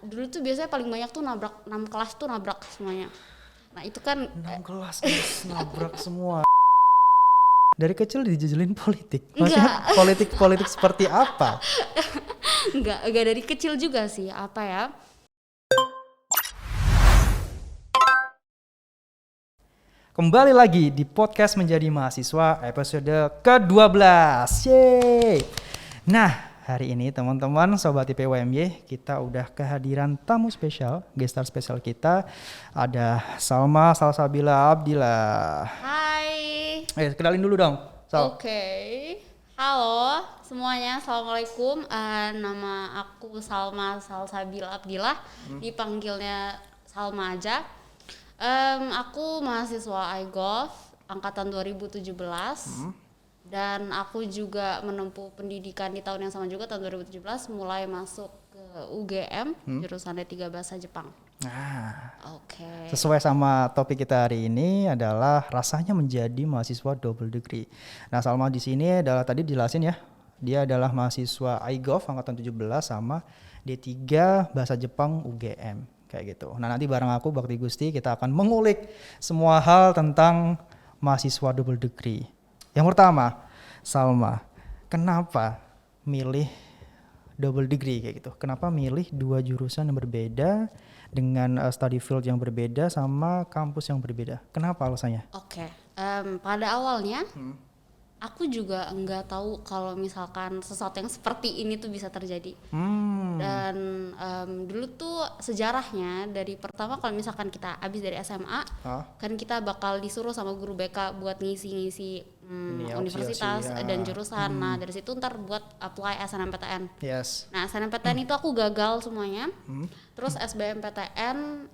dulu tuh biasanya paling banyak tuh nabrak 6 kelas tuh nabrak semuanya. Nah itu kan 6 kelas guys, nabrak semua. Dari kecil dijejelin politik. enggak Maksudnya politik seperti apa? enggak dari kecil juga sih apa ya. Kembali lagi di podcast Menjadi Mahasiswa episode ke-12. Yeay. Nah, hari ini teman-teman Sobat IPWMY, kita udah kehadiran tamu spesial, guest star spesial kita. Ada Salma Salsabila Abdillah. Hai. Kenalin dulu dong, Sal. Oke. Halo semuanya, assalamualaikum. Nama aku Salma Salsabila Abdillah, dipanggilnya Salma aja. Aku mahasiswa iGov angkatan 2017 dan aku juga menempuh pendidikan di tahun yang sama juga, tahun 2017 mulai masuk ke UGM jurusan D3 Bahasa Jepang. Nah, Oke. sesuai sama topik kita hari ini adalah rasanya menjadi mahasiswa double degree. Nah, Salma di sini adalah tadi dijelasin ya, dia adalah mahasiswa iGov angkatan 17 sama D3 Bahasa Jepang UGM kayak gitu. Nah, nanti bareng aku Bakti Gusti kita akan mengulik semua hal tentang mahasiswa double degree. Yang pertama, Salma, kenapa milih double degree kayak gitu? Kenapa milih dua jurusan yang berbeda dengan study field yang berbeda sama kampus yang berbeda? Kenapa alasannya? Oke. Pada awalnya aku juga nggak tahu kalau misalkan sesuatu yang seperti ini tuh bisa terjadi. Dan dulu tuh sejarahnya dari pertama kalau misalkan kita habis dari SMA, kan kita bakal disuruh sama guru BK buat ngisi-ngisi universitas dan jurusan. Nah dari situ ntar buat apply SNMPTN. Yes. Nah SNMPTN itu aku gagal semuanya. Terus SBMPTN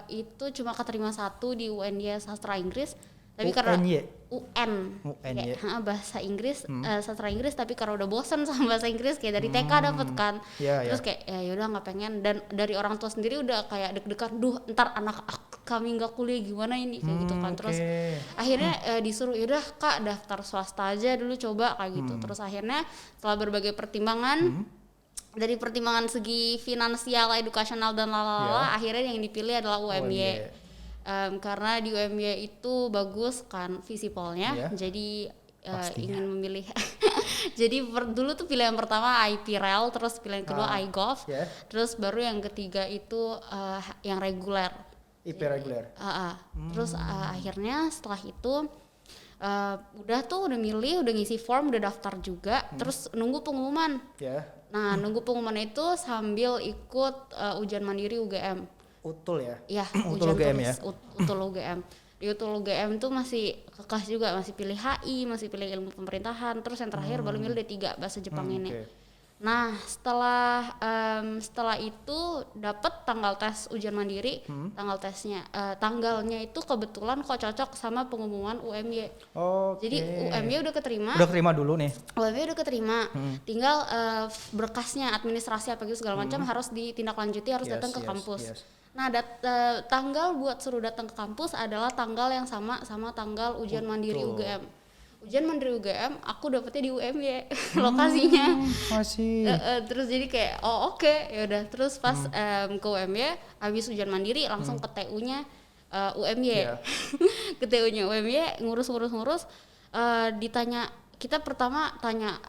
itu cuma keterima 1 di UNY Sastra Inggris. Tapi karena UN ya, bahasa Inggris, sastra Inggris, tapi karena udah bosen sama bahasa Inggris kayak dari TK dapet kan, terus kayak ya udah nggak pengen, dan dari orang tua sendiri udah kayak deg-degan, ntar anak kami nggak kuliah gimana ini kayak gitu kan, terus akhirnya disuruh yaudah kak daftar swasta aja dulu coba kayak gitu, terus akhirnya setelah berbagai pertimbangan dari pertimbangan segi finansial, edukasional dan lalala, akhirnya yang dipilih adalah UMY. Karena di UMY itu bagus kan visipolnya, jadi ingin memilih. Jadi dulu tuh pilihan pertama IPREL, terus pilihan kedua iGov, terus baru yang ketiga itu yang reguler. IP reguler. Terus akhirnya setelah itu udah milih, udah ngisi form, udah daftar juga, terus nunggu pengumuman. Nah nunggu pengumuman itu sambil ikut ujian mandiri UGM. Utul ya? Iya, Utul UGM ya? Utul UGM. Di Utul UGM tuh masih kekeh juga, masih pilih HI, masih pilih ilmu pemerintahan, terus yang terakhir baru milih D3 bahasa Jepang ini. Nah, setelah itu dapat tanggal tes ujian mandiri, tanggalnya itu kebetulan kok cocok sama pengumuman UMY. Jadi UMY udah keterima. Udah keterima dulu nih. UMY udah keterima. Tinggal berkasnya, administrasi apa gitu segala macam harus ditindaklanjuti, harus datang ke kampus. Nah, tanggal buat suruh datang ke kampus adalah tanggal yang sama tanggal ujian mandiri UGM. Ujian mandiri UGM aku dapetnya di UMY lokasinya. Terus jadi kayak oke, ya udah, terus pas ke UMY habis ujian mandiri langsung ke TU-nya UMY. Ke TU-nya UMY ngurus ditanya, kita pertama tanya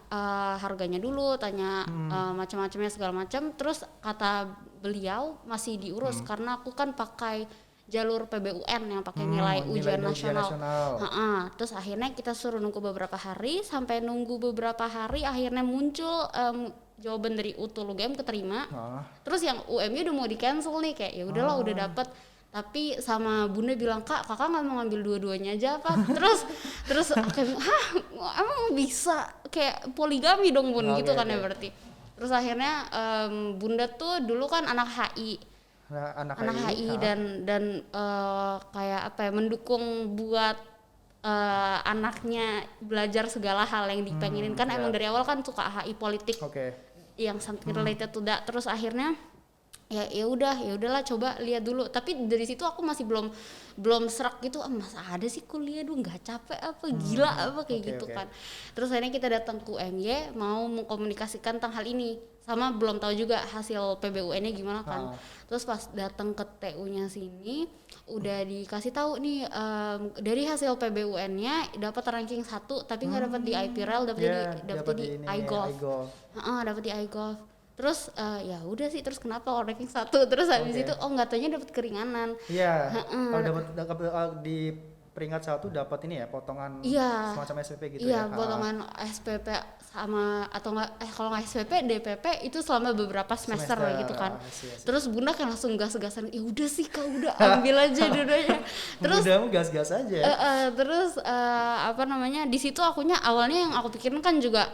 harganya dulu, tanya macam-macamnya segala macam, terus kata beliau masih diurus karena aku kan pakai jalur PBUN yang pakai nilai ujian nasional. Terus akhirnya kita suruh nunggu beberapa hari, sampai nunggu beberapa hari akhirnya muncul jawaban dari Utul UGM keterima. Terus yang UMY udah mau di cancel nih, kayak ya udahlah udah dapet, tapi sama bunda bilang kakak nggak mau ngambil dua-duanya aja apa? terus emang bisa kayak poligami dong bun gitu kan ya berarti. Terus akhirnya bunda tuh dulu kan anak HI. Anak HI dan kayak apa ya, mendukung buat anaknya belajar segala hal yang dipengenin kan. Emang dari awal kan suka HI politik yang something related to that. Terus akhirnya ya udahlah coba lihat dulu. Tapi dari situ aku masih belum serak gitu, masa ada sih kuliah dulu nggak capek apa, gila apa kayak gitu kan. Terus akhirnya kita datang ke UMY mau mengkomunikasikan tentang hal ini, sama belum tahu juga hasil PBUN-nya gimana kan. Terus pas datang ke TU-nya sini udah dikasih tahu nih, dari hasil PBUN-nya dapat ranking 1 tapi nggak dapat di IPREL, dapat di iGolf. Dapat di iGolf. Terus ya udah sih, terus kenapa ranking 1, terus habis itu nggak taunya dapat keringanan. Iya. Kalau dapat di peringkat 1 dapat ini ya, potongan semacam SPP gitu ya. Iya, potongan SPP sama atau enggak kalau nggak SPP DPP itu selama beberapa semester gitu kan. Terus Bunda kan langsung gas-gasan, ya udah sih Kak, udah ambil aja dua-duanya. Terus Bundamu gas-gas aja. Terus di situ awalnya yang aku pikirin kan juga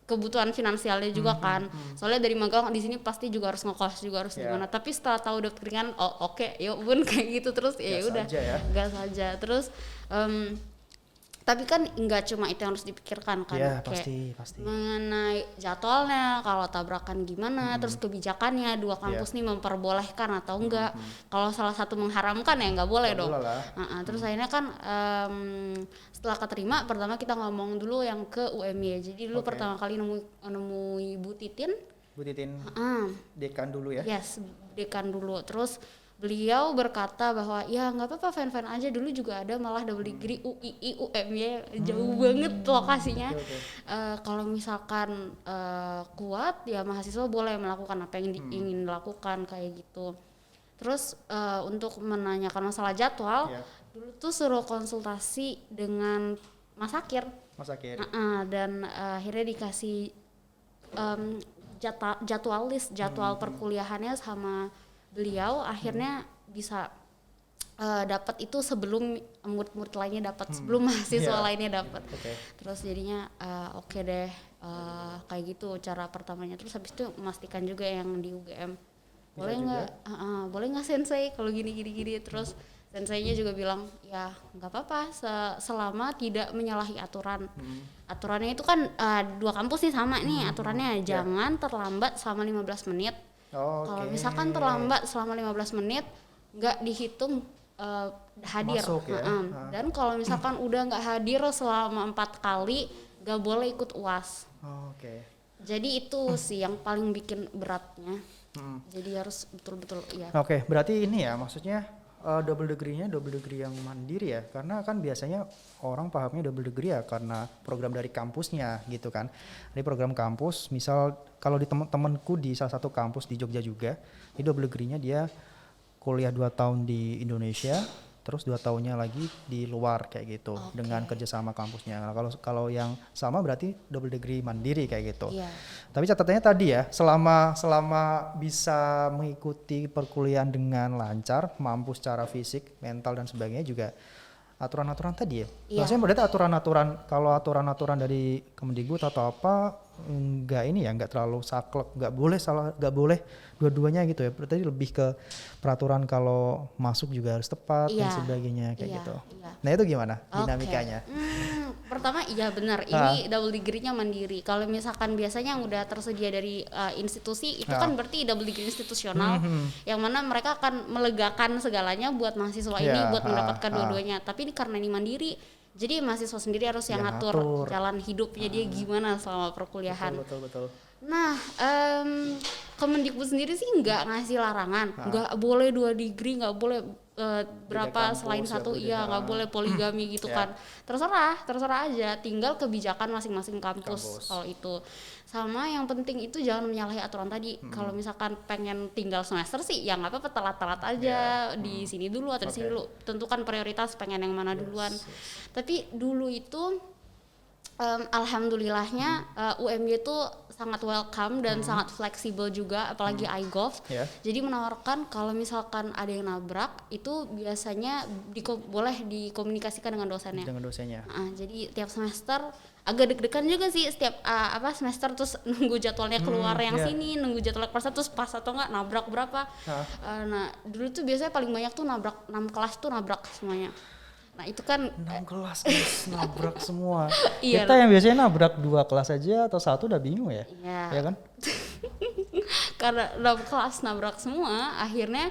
kebutuhan finansialnya juga kan. Soalnya dari magang di sini pasti juga harus ngekos, juga harus gimana. Tapi setelah tahu dapat keringan, oke, yuk Bun kayak gitu. Terus ya udah gas aja. Terus tapi kan nggak cuma itu yang harus dipikirkan kan. Iya, kayak pasti. mengenai jadwalnya, kalau tabrakan gimana, terus kebijakannya dua kampus nih memperbolehkan atau enggak. Kalau salah satu mengharamkan ya nggak boleh dong. Terus akhirnya kan setelah keterima, pertama kita ngomong dulu yang ke UMY. Jadi dulu pertama kali nemu Bu Titin. Dekan dulu ya? Yes, dekan dulu. Terus beliau berkata bahwa ya nggak apa-apa, fan-fan aja. Dulu juga ada malah double degree UII, UMY, jauh banget lokasinya. Kalau misalkan kuat ya mahasiswa boleh melakukan apa yang ingin dilakukan kayak gitu. Terus untuk menanyakan masalah jadwal, dulu tuh suruh konsultasi dengan Mas Akir. Dan akhirnya dikasih jadwal perkuliahannya sama beliau. Akhirnya bisa dapat itu sebelum murid-murid lainnya dapat, sebelum mahasiswa lainnya dapat. Terus jadinya oke deh, kayak gitu cara pertamanya. Terus habis itu memastikan juga yang di UGM boleh nggak sensei kalau gini. Terus senseinya juga bilang ya nggak apa-apa selama tidak menyalahi aturan. Aturannya itu kan dua kampus nih sama nih aturannya, jangan terlambat selama 15 menit. Kalau misalkan terlambat selama 15 menit nggak dihitung hadir. Dan kalau misalkan udah nggak hadir selama 4 kali nggak boleh ikut UAS. Jadi itu sih yang paling bikin beratnya. Jadi harus betul-betul berarti ini ya maksudnya double degree-nya double degree yang mandiri ya, karena kan biasanya orang pahamnya double degree ya karena program dari kampusnya gitu kan. Ini program kampus, misal kalau di temen-temenku di salah satu kampus di Jogja juga, ini double degree-nya dia kuliah 2 tahun di Indonesia, terus 2 tahunnya lagi di luar kayak gitu dengan kerjasama kampusnya. Nah, kalau yang sama berarti double degree mandiri kayak gitu. Tapi catatannya tadi ya, selama bisa mengikuti perkuliahan dengan lancar, mampu secara fisik, mental dan sebagainya juga aturan-aturan tadi ya. Maksudnya berarti aturan-aturan dari Kemendikbud atau apa nggak terlalu saklek, nggak boleh dua-duanya gitu ya. Berarti lebih ke peraturan kalau masuk juga harus tepat dan sebagainya kayak gitu. Nah itu gimana dinamikanya? Pertama iya benar, ini double degree-nya mandiri. Kalau misalkan biasanya yang udah tersedia dari institusi itu kan berarti double degree institusional, yang mana mereka akan melegakan segalanya buat mahasiswa ini buat mendapatkan dua-duanya. Tapi karena ini mandiri, jadi mahasiswa sendiri harus yang ngatur jalan hidupnya dia gimana selama perkuliahan. Betul. Nah, Kemendikbud sendiri sih nggak ngasih larangan, nggak boleh 2 degree, nggak boleh berapa selain 1, nggak boleh poligami gitu kan. Terserah aja, tinggal kebijakan masing-masing kampus kalau itu. Sama yang penting itu jangan menyalahi aturan tadi. Kalau misalkan pengen tinggal semester sih ya nggak apa-apa, telat-telat aja di sini dulu atau di sini dulu. Tentukan prioritas pengen yang mana duluan. Tapi dulu itu alhamdulillahnya UMY itu sangat welcome dan sangat fleksibel juga, apalagi iGolf. Jadi menawarkan kalau misalkan ada yang nabrak itu biasanya boleh dikomunikasikan dengan dosennya. Jadi tiap semester agak deg-degan juga sih setiap semester, terus nunggu jadwalnya keluar yang sini, nunggu jadwalnya keluar terus pas atau enggak nabrak berapa. Nah dulu tuh biasanya paling banyak tuh nabrak 6 kelas tuh nabrak semuanya. Nah itu kan 6 kelas nabrak semua. Kita yang biasanya nabrak 2 kelas aja atau 1 udah bingung ya. Ya kan? karena dalam kelas nabrak semua, akhirnya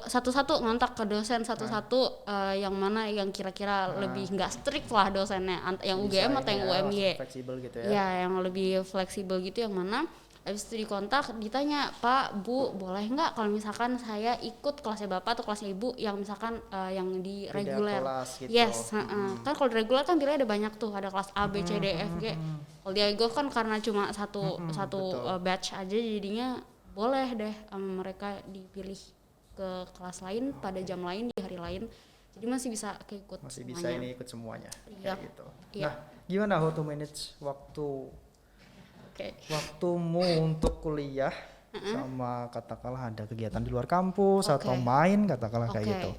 satu-satu ngontak ke dosen satu-satu, yang mana yang kira-kira lebih nggak strict lah dosennya, yang UGM atau yang UMY. Fleksibel gitu ya. Ya, yang lebih fleksibel gitu, yang mana habis itu dikontak, ditanya, Pak, Bu, boleh nggak kalau misalkan saya ikut kelasnya Bapak atau kelasnya Ibu yang misalkan yang di reguler. Gitu. Yes, kan kalau di reguler kan pilih ada banyak tuh, ada kelas A, B, C, D, F, G. Kalau di iGov kan karena cuma satu batch aja, jadinya boleh deh mereka dipilih ke kelas lain pada jam lain di hari lain. Jadi masih bisa ikut masih semuanya. Bisa ini ikut semuanya. Iya. Kayak gitu. Iya. Nah, gimana how to manage waktu waktumu untuk kuliah sama katakanlah ada kegiatan di luar kampus atau main katakanlah kayak gitu.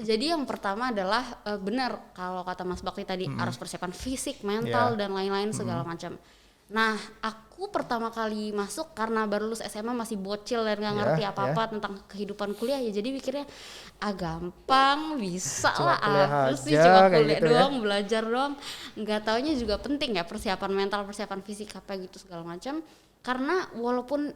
Jadi yang pertama adalah benar kalau kata Mas Bakti tadi, harus persiapan fisik, mental dan lain-lain segala macam. Nah, aku pertama kali masuk karena baru lulus SMA, masih bocil dan nggak ngerti apa-apa tentang kehidupan kuliah ya, jadi mikirnya gampang, bisa lah, apa sih cuma kuliah gitu doang, belajar doang. Nggak taunya juga penting ya persiapan mental, persiapan fisik apa gitu segala macam. Karena walaupun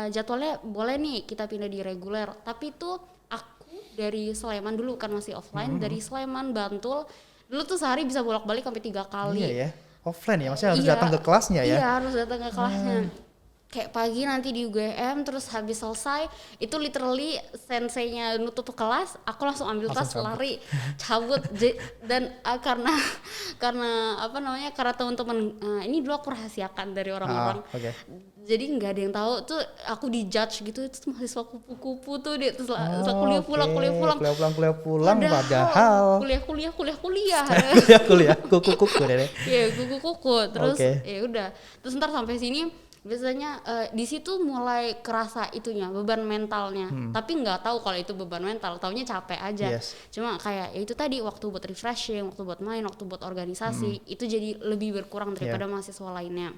jadwalnya boleh nih kita pindah di reguler, tapi itu aku dari Sleman dulu kan masih offline, dari Sleman, Bantul, dulu tuh sehari bisa bolak-balik sampai 3 kali. Iya ya. Offline ya, maksudnya harus datang ke kelasnya ya? Iya, harus datang ke kelasnya. Kayak pagi nanti di UGM, terus habis selesai itu literally senseinya nutup kelas, aku langsung ambil tas, lari, cabut. Dan karena apa namanya, karena teman-teman ini dulu aku rahasiakan dari orang-orang. Jadi nggak ada yang tahu tuh aku dijudge gitu, itu mahasiswa kupu-kupu tuh dia, terus kuliah pulang padahal kuliah kuku ya kuku terus ya udah, terus ntar sampai sini biasanya di situ mulai kerasa itunya, beban mentalnya, tapi nggak tahu kalau itu beban mental, taunya capek aja. Cuma kayak ya itu tadi, waktu buat refreshing, waktu buat main, waktu buat organisasi itu jadi lebih berkurang daripada mahasiswa lainnya.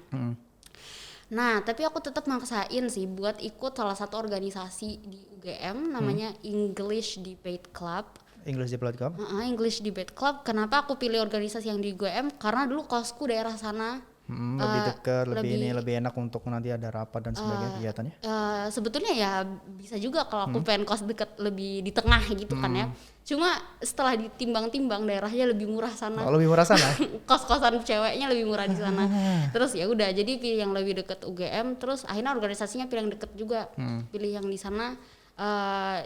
Nah, tapi aku tetap maksain sih buat ikut salah satu organisasi di UGM namanya English Debate Club. English Debate Club? English Debate Club. Kenapa aku pilih organisasi yang di UGM? Karena dulu kosku daerah sana. Lebih dekat, lebih enak untuk nanti ada rapat dan sebagainya kegiatannya. Sebetulnya ya bisa juga kalau aku pengen kos deket, lebih di tengah gitu kan ya. Cuma setelah ditimbang-timbang daerahnya lebih murah sana. Lebih murah sana. Kos-kosan ceweknya lebih murah di sana. Terus ya udah, jadi pilih yang lebih deket UGM. Terus akhirnya organisasinya pilih yang deket juga. Pilih yang di sana.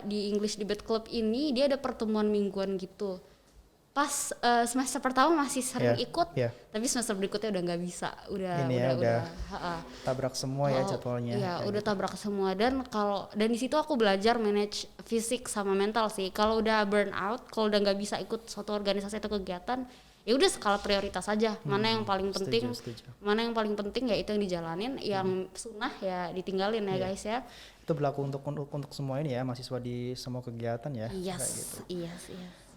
Di English Debate Club ini dia ada pertemuan mingguan gitu. Pas semester pertama masih sering ikut, tapi semester berikutnya udah nggak bisa, udah tabrak semua ya jadwalnya. Iya, udah tabrak semua. Dan di situ aku belajar manage fisik sama mental sih. Kalau udah burn out, kalau udah nggak bisa ikut suatu organisasi atau kegiatan, ya udah skala prioritas aja. Mana yang paling penting, mana yang paling penting ya itu yang dijalanin, yang sunnah ya ditinggalin ya guys ya. Itu berlaku untuk semua ini ya, mahasiswa di semua kegiatan ya. Yes.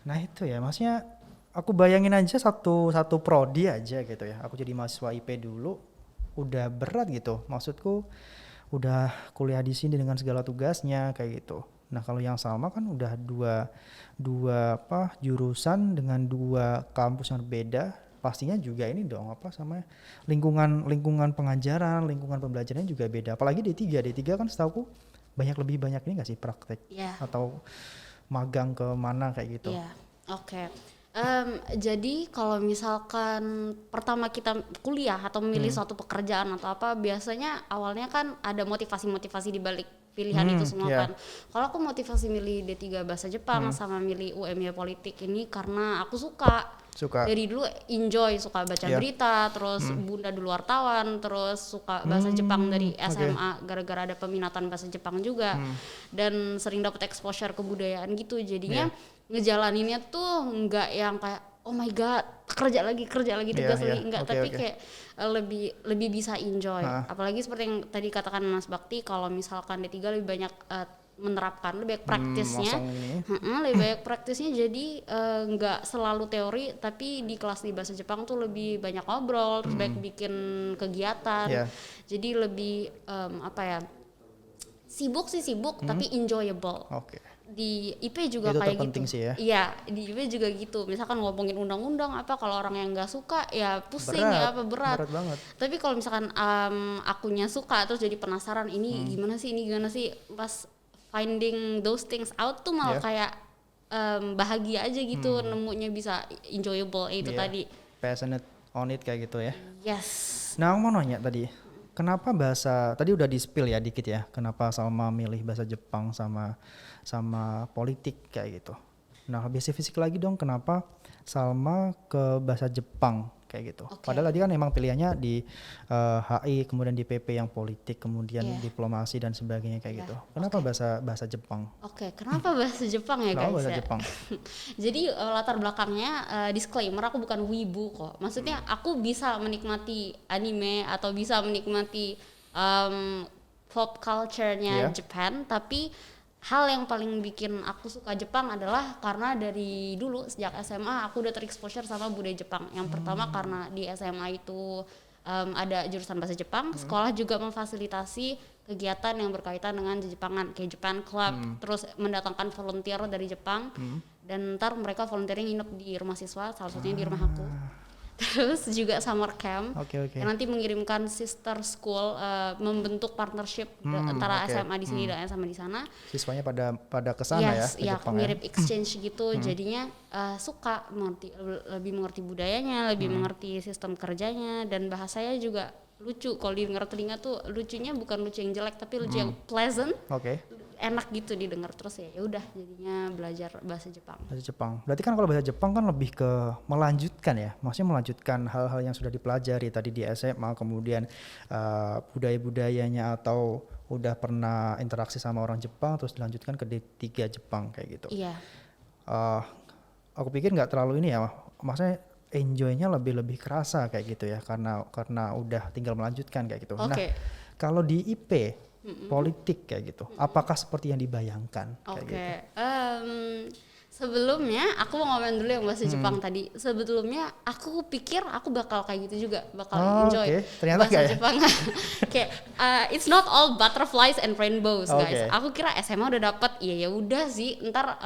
Nah itu ya, maksudnya aku bayangin aja satu prodi aja gitu ya. Aku jadi mahasiswa IP dulu udah berat gitu. Maksudku udah kuliah di sini dengan segala tugasnya kayak gitu. Nah kalau yang sama kan udah dua jurusan dengan 2 kampus yang berbeda. Pastinya juga ini dong lingkungan pengajaran, lingkungan pembelajarannya juga beda. Apalagi D3 kan setahuku lebih banyak ini nggak sih praktek atau magang ke mana kayak gitu. Jadi kalau misalkan pertama kita kuliah atau memilih suatu pekerjaan atau apa, biasanya awalnya kan ada motivasi di balik pilihan itu semua kan. Kalau aku motivasi milih D3 bahasa Jepang sama milih UMY politik ini karena aku suka. Dari dulu suka baca berita, terus bunda dulu wartawan, terus suka bahasa Jepang dari SMA gara-gara ada peminatan bahasa Jepang juga, dan sering dapat exposure kebudayaan gitu. Jadinya ngejalaninnya tuh nggak yang kayak oh my god kerja lagi tugas lagi, enggak, tapi kayak lebih bisa enjoy. Apalagi seperti yang tadi katakan Mas Bakti, kalau misalkan D3 lebih banyak menerapkan, lebih banyak praktisnya, lebih banyak praktisnya, jadi nggak selalu teori, tapi di kelas di bahasa Jepang tuh lebih banyak ngobrol, terus banyak bikin kegiatan, jadi lebih sibuk tapi enjoyable. di IP juga itu kayak terpenting gitu sih ya. Iya, di IP juga gitu. Misalkan ngomongin undang-undang apa, kalau orang yang nggak suka ya pusing ya apa berat banget. Tapi kalau misalkan akunya suka terus jadi penasaran ini gimana sih pas finding those things out tuh malah kayak bahagia aja gitu, nemunya bisa enjoyable itu tadi. Passionate on it kayak gitu ya. Yes. Nah, aku mau nanya tadi, kenapa bahasa tadi udah di spill ya dikit ya, kenapa Salma milih bahasa Jepang sama politik kayak gitu. Nah, lebih spesifik lagi dong, kenapa Salma ke bahasa Jepang kayak gitu. Padahal tadi kan emang pilihannya di HI, kemudian di PP yang politik, kemudian diplomasi dan sebagainya kayak gitu. Kenapa bahasa Jepang? Kenapa bahasa Jepang ya guys? Bahasa Jepang? Jadi latar belakangnya disclaimer, aku bukan wibu kok. Maksudnya aku bisa menikmati anime atau bisa menikmati pop culture-nya Japan, tapi hal yang paling bikin aku suka Jepang adalah karena dari dulu sejak SMA aku udah terexposure sama budaya Jepang. Yang pertama karena di SMA itu ada jurusan bahasa Jepang, sekolah juga memfasilitasi kegiatan yang berkaitan dengan Jepangan kayak Japan Club, terus mendatangkan volunteer dari Jepang, dan ntar mereka volunteering nginep di rumah siswa, salah satunya di rumah aku. Terus juga summer camp yang nanti mengirimkan sister school, membentuk partnership antara SMA di sini dan SMA di sana. Siswanya pada kesana ya? Iya, mirip exchange gitu. Jadinya suka lebih mengerti budayanya, lebih mengerti sistem kerjanya, dan bahasanya juga lucu. Kalau didengar telinga tuh lucunya bukan lucu yang jelek, tapi lucu yang pleasant. Enak gitu didengar, terus ya udah jadinya belajar bahasa Jepang. Bahasa Jepang. Berarti kan kalau bahasa Jepang kan lebih ke melanjutkan ya, maksudnya melanjutkan hal-hal yang sudah dipelajari tadi di SMA, kemudian budaya-budayanya atau udah pernah interaksi sama orang Jepang terus dilanjutkan ke D3 Jepang kayak gitu. Iya. Aku pikir nggak terlalu ini ya, maksudnya enjoy-nya lebih kerasa kayak gitu ya, karena udah tinggal melanjutkan kayak gitu. Nah, kalau di IP politik kayak gitu, apakah seperti yang dibayangkan? Kayak gitu? Sebelumnya aku mau ngomongin dulu yang bahasa Jepang tadi. Sebelumnya aku pikir aku bakal kayak gitu juga, bakal enjoy bahasa Jepang. Kayak it's not all butterflies and rainbows guys. Aku kira SMA udah dapet, ya udah sih. Ntar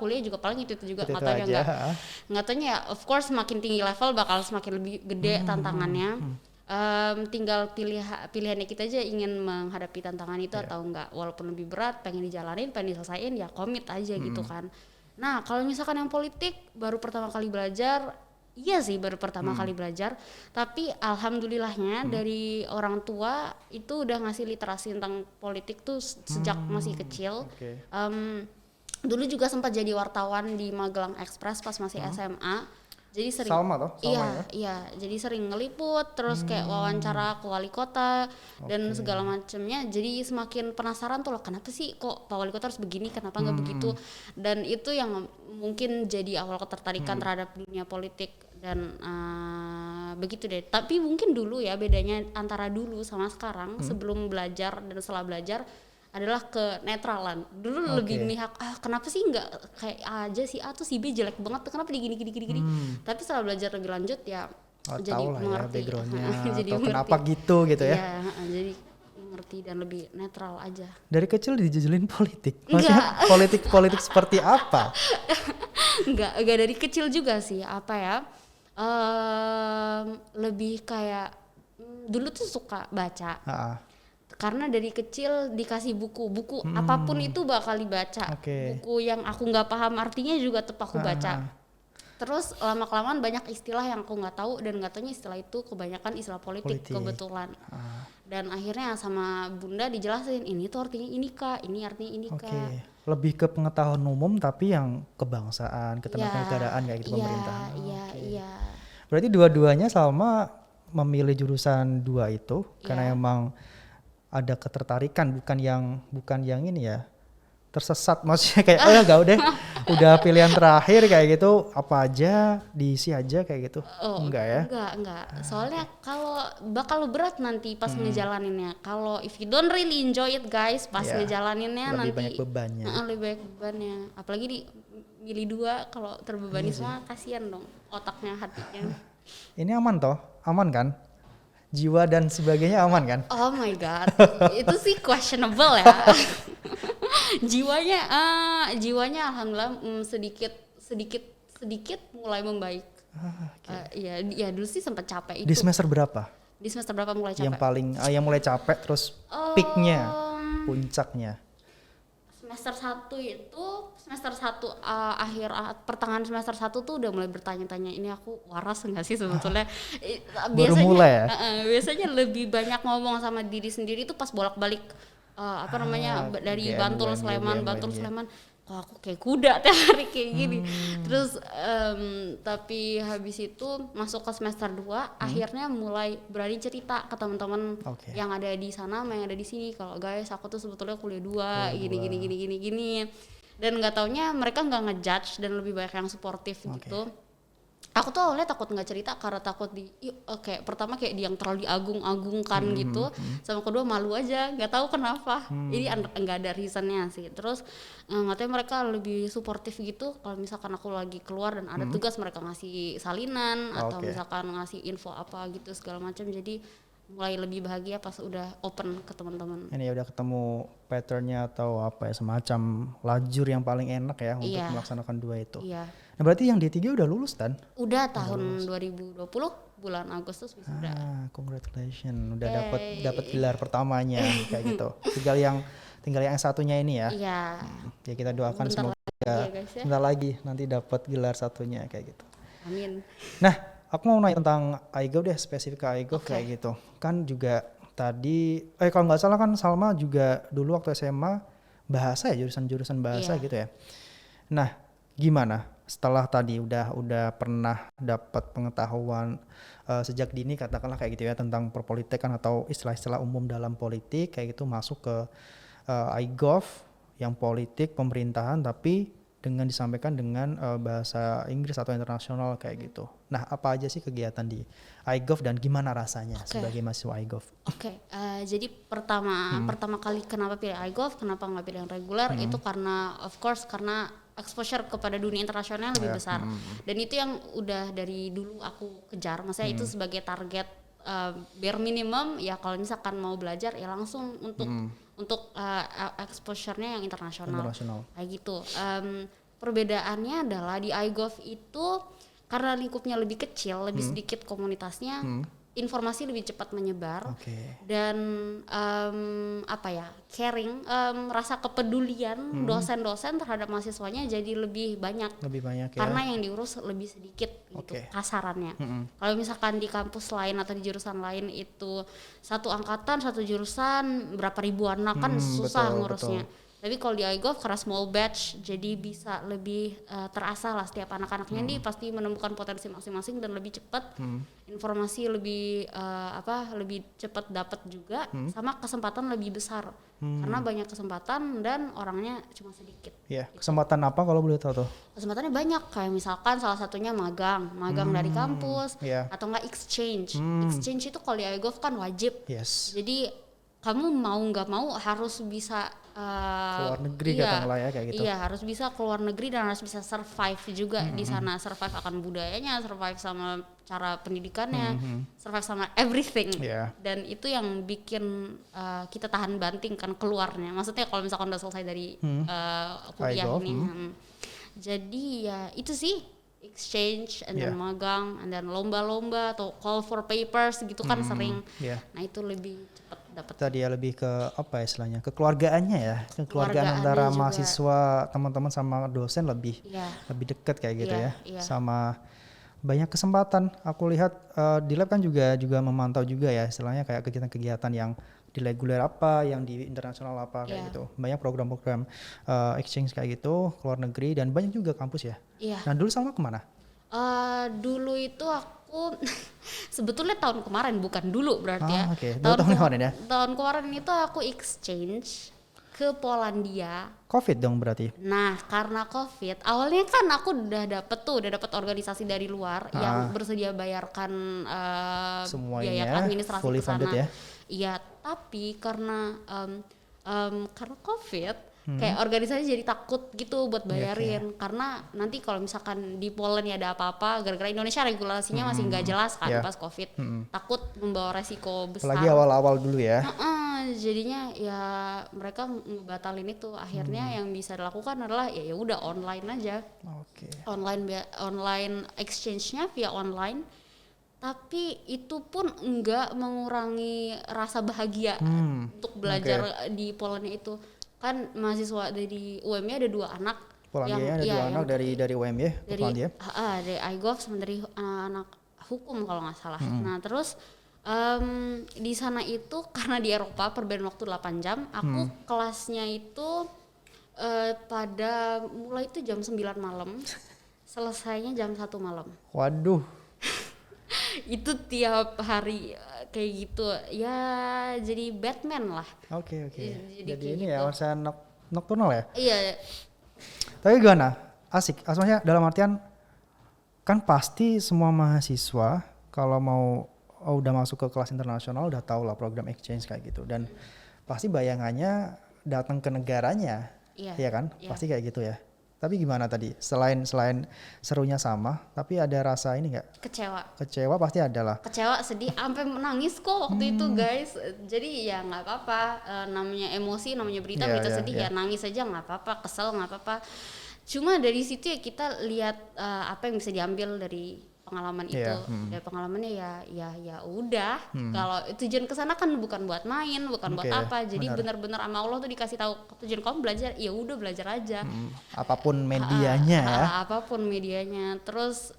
kuliah juga paling itu juga, nggak tahu enggak. Nggak tahunya ya, of course semakin tinggi level bakal semakin lebih gede tantangannya. Tinggal pilihannya kita aja ingin menghadapi tantangan itu atau enggak. Walaupun lebih berat, pengen dijalanin, pengen diselesain, ya komit aja gitu kan. Nah kalau misalkan yang politik baru pertama kali belajar, iya sih baru pertama kali belajar, tapi alhamdulillahnya dari orang tua itu udah ngasih literasi tentang politik tuh sejak masih kecil. Dulu juga sempat jadi wartawan di Magelang Express pas masih SMA. Jadi sering iya, jadi sering ngeliput, terus kayak wawancara ke wali kota dan segala macamnya. Jadi semakin penasaran tuh loh, kenapa sih kok Pak Wali Kota harus begini, kenapa nggak begitu. Dan itu yang mungkin jadi awal ketertarikan terhadap dunia politik dan begitu deh. Tapi mungkin dulu ya, bedanya antara dulu sama sekarang, sebelum belajar dan setelah belajar adalah kenetralan. Dulu lebih mihak, kenapa sih nggak kayak aja si A tuh si B jelek banget, kenapa di gini. Tapi setelah belajar lebih lanjut ya jadi mengerti backgroundnya jadi atau kenapa gitu ya. Iya, jadi mengerti dan lebih netral aja. Dari kecil dijejelin politik? Maksudnya politik seperti apa? Enggak dari kecil juga sih, apa ya, lebih kayak dulu tuh suka baca. Karena dari kecil dikasih buku apapun itu bakal dibaca. Buku yang aku nggak paham artinya juga tetap aku baca. Terus lama-kelamaan banyak istilah yang aku nggak tahu, dan nggak taunya istilah itu kebanyakan istilah politik. Kebetulan. Dan akhirnya sama bunda dijelasin, ini tuh artinya ini kak, ini artinya ini kak. Lebih ke pengetahuan umum tapi yang kebangsaan, ketenaganegaraan kayak gitu, pemerintahan. Iya. Berarti dua-duanya Salma memilih jurusan 2 itu karena emang ada ketertarikan, bukan yang ini ya, tersesat, maksudnya kayak udah pilihan terakhir kayak gitu, apa aja diisi aja kayak gitu. Enggak ya? Enggak. Soalnya kalau bakal berat nanti pas ngejalaninnya. Kalau if you don't really enjoy it guys, pas ngejalaninnya lebih nanti banyak bebannya. Lebih banyak bebannya. Apalagi milih 2, kalau terbebani semua kasihan dong otaknya, hatinya. Ini aman kan? Jiwa dan sebagainya aman kan? Oh my god, itu sih questionable ya. jiwanya alhamdulillah sedikit mulai membaik. Iya dulu sih sempat capek itu. Di semester berapa? Di semester berapa mulai capek? Yang mulai capek terus peaknya, puncaknya. Semester 1 akhir pertengahan semester 1 tuh udah mulai bertanya-tanya, ini aku waras enggak sih sebetulnya. Baru mulai ya? Biasanya lebih banyak ngomong sama diri sendiri tuh pas bolak-balik dari Bantul Sleman, Sleman. Kok aku kayak kuda tiap hari kayak gini. Terus tapi habis itu masuk ke semester 2 akhirnya mulai berani cerita ke teman-teman yang ada di sana sama yang ada di sini, kalau guys aku tuh sebetulnya kuliah 2 gini. Dan nggak taunya mereka nggak ngejudge dan lebih banyak yang suportif gitu. Aku tuh awalnya takut nggak cerita karena takut pertama kayak yang terlalu diagung-agungkan gitu, sama kedua malu aja, nggak tahu kenapa. Ini nggak ada reasonnya sih. Terus ngatanya mereka lebih suportif gitu kalau misalkan aku lagi keluar dan ada tugas, mereka ngasih salinan atau misalkan ngasih info apa gitu segala macam. Jadi mulai lebih bahagia pas udah open ke teman-teman. Ini udah ketemu patternnya atau semacam lajur yang paling enak ya untuk melaksanakan 2 itu. Iya. Nah berarti yang D3 udah lulus kan? Udah tahun 2020 bulan Agustus wisuda. Congratulations, udah dapat gelar pertamanya kayak gitu. Tinggal yang satunya ini ya. Iya. Ya kita doakan semoga bentar lagi nanti dapat gelar satunya kayak gitu. Amin. Nah, aku mau nanya tentang iGov deh, spesifik ke iGov kayak gitu. Kan juga tadi kalau nggak salah kan Salma juga dulu waktu SMA bahasa ya, jurusan bahasa gitu ya. Nah, gimana setelah tadi udah pernah dapat pengetahuan sejak dini katakanlah kayak gitu ya tentang perpolitikan atau istilah-istilah umum dalam politik kayak gitu, masuk ke iGov yang politik pemerintahan tapi dengan disampaikan dengan bahasa Inggris atau internasional kayak gitu. Nah, apa aja sih kegiatan di iGov dan gimana rasanya sebagai mahasiswa iGov? Jadi pertama kali kenapa pilih iGov, kenapa nggak pilih yang reguler, itu karena exposure kepada dunia internasional lebih besar. Dan itu yang udah dari dulu aku kejar. Maksudnya itu sebagai target bare minimum ya, kalau misalkan mau belajar ya langsung untuk exposure-nya yang internasional. Kayak gitu. Perbedaannya adalah di iGov itu karena lingkupnya lebih kecil, lebih sedikit komunitasnya, informasi lebih cepat menyebar, dan caring, rasa kepedulian dosen-dosen terhadap mahasiswanya jadi lebih banyak karena yang diurus lebih sedikit gitu kasarannya. Kalau misalkan di kampus lain atau di jurusan lain itu satu angkatan satu jurusan berapa ribu anak kan susah ngurusnya. Tapi kalau di iGov karena small batch jadi bisa lebih terasa lah setiap anak-anaknya ini pasti menemukan potensi masing-masing dan lebih cepat informasi lebih lebih cepat dapat juga, sama kesempatan lebih besar karena banyak kesempatan dan orangnya cuma sedikit. Gitu. Kesempatan apa kalau boleh tahu tuh? Kesempatannya banyak, kayak misalkan salah satunya magang dari kampus atau enggak exchange. Exchange itu kalau di iGov kan wajib. Jadi kamu mau nggak mau harus bisa keluar negeri katakanlah ya kayak gitu. Iya, harus bisa keluar negeri dan harus bisa survive juga di sana, survive akan budayanya, survive sama cara pendidikannya, survive sama everything. Dan itu yang bikin kita tahan banting kan keluarnya. Maksudnya kalau misalkan udah selesai dari kuliah ini. Jadi ya itu sih, exchange and then magang and then lomba-lomba atau call for papers gitu kan sering. Nah itu lebih cepat dapat. Tadi ya lebih ke apa istilahnya, kekeluargaannya ya, kekeluargaan antara juga. Mahasiswa, teman-teman sama dosen lebih dekat kayak gitu ya. Sama banyak kesempatan. Aku lihat di lab kan juga memantau juga ya istilahnya kayak kegiatan-kegiatan yang di reguler apa, yang di internasional apa kayak gitu. Banyak program-program exchange kayak gitu, keluar negeri, dan banyak juga kampus ya. Nah dulu Salma kemana? Dulu itu aku sebetulnya tahun kemarin, bukan dulu berarti ya. Tahun kemarin ya? Tahun kemarin itu aku exchange ke Polandia. Covid dong berarti? Nah karena Covid, awalnya kan aku udah dapet organisasi dari luar yang bersedia bayarkan biaya administrasi fully funded ya? Iya, tapi karena Covid kayak organisasi jadi takut gitu buat bayarin, karena nanti kalau misalkan di Poland ya ada apa-apa, gara-gara Indonesia regulasinya masih nggak jelas kan pas Covid, takut membawa resiko besar. Apalagi awal-awal dulu ya. jadinya ya mereka ngebatalin itu. Akhirnya yang bisa dilakukan adalah ya udah online aja. Online exchange-nya via online. Tapi itu pun enggak mengurangi rasa bahagia untuk belajar di Polandia itu. Kan mahasiswa dari UM-nya ada 2 anak. Polandia ada 2 anak dari UM ya, dari iGov sama dari anak hukum kalau nggak salah. Nah terus di sana itu karena di Eropa perbedaan waktu 8 jam, aku kelasnya itu pada mulai itu jam 9 malam, selesainya jam 1 malam. Waduh. Itu tiap hari kayak gitu ya, jadi Batman lah. Oke. Jadi ini gitu. Ya masa nocturnal ya? Iya. Tapi gimana? Asik. Maksudnya dalam artian kan pasti semua mahasiswa kalau mau udah masuk ke kelas internasional udah tahu lah program exchange kayak gitu, dan pasti bayangannya datang ke negaranya, ya kan? Pasti kayak gitu ya. Tapi gimana tadi? Selain serunya sama, tapi ada rasa ini nggak? Kecewa pasti ada lah. Kecewa, sedih, sampai menangis kok waktu itu guys. Jadi ya nggak apa-apa, namanya emosi, namanya berita sedih ya nangis aja nggak apa-apa, kesel nggak apa-apa. Cuma dari situ ya kita lihat apa yang bisa diambil dari pengalaman itu. Dari pengalamannya ya udah. Kalau tujuan kesana kan bukan buat main, bukan buat apa. Jadi benar-benar sama Allah tuh dikasih tahu tujuan kamu belajar, ya udah belajar aja. Apapun medianya ya. Apapun medianya. Terus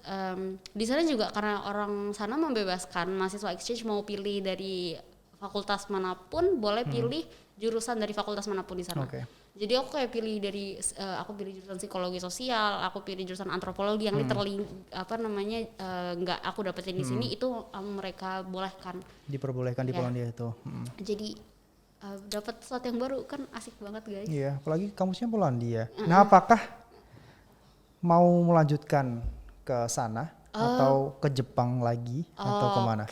di sana juga karena orang sana membebaskan mahasiswa exchange mau pilih dari fakultas manapun, boleh pilih jurusan dari fakultas manapun di sana. Jadi aku kayak pilih dari aku pilih jurusan psikologi sosial, aku pilih jurusan antropologi yang literally nggak aku dapetin di sini, itu mereka bolehkan. Diperbolehkan di Polandia itu. Jadi dapat sesuatu yang baru kan asik banget guys. Iya, apalagi kampusnya Polandia. Nah, apakah mau melanjutkan ke sana atau ke Jepang lagi atau kemana?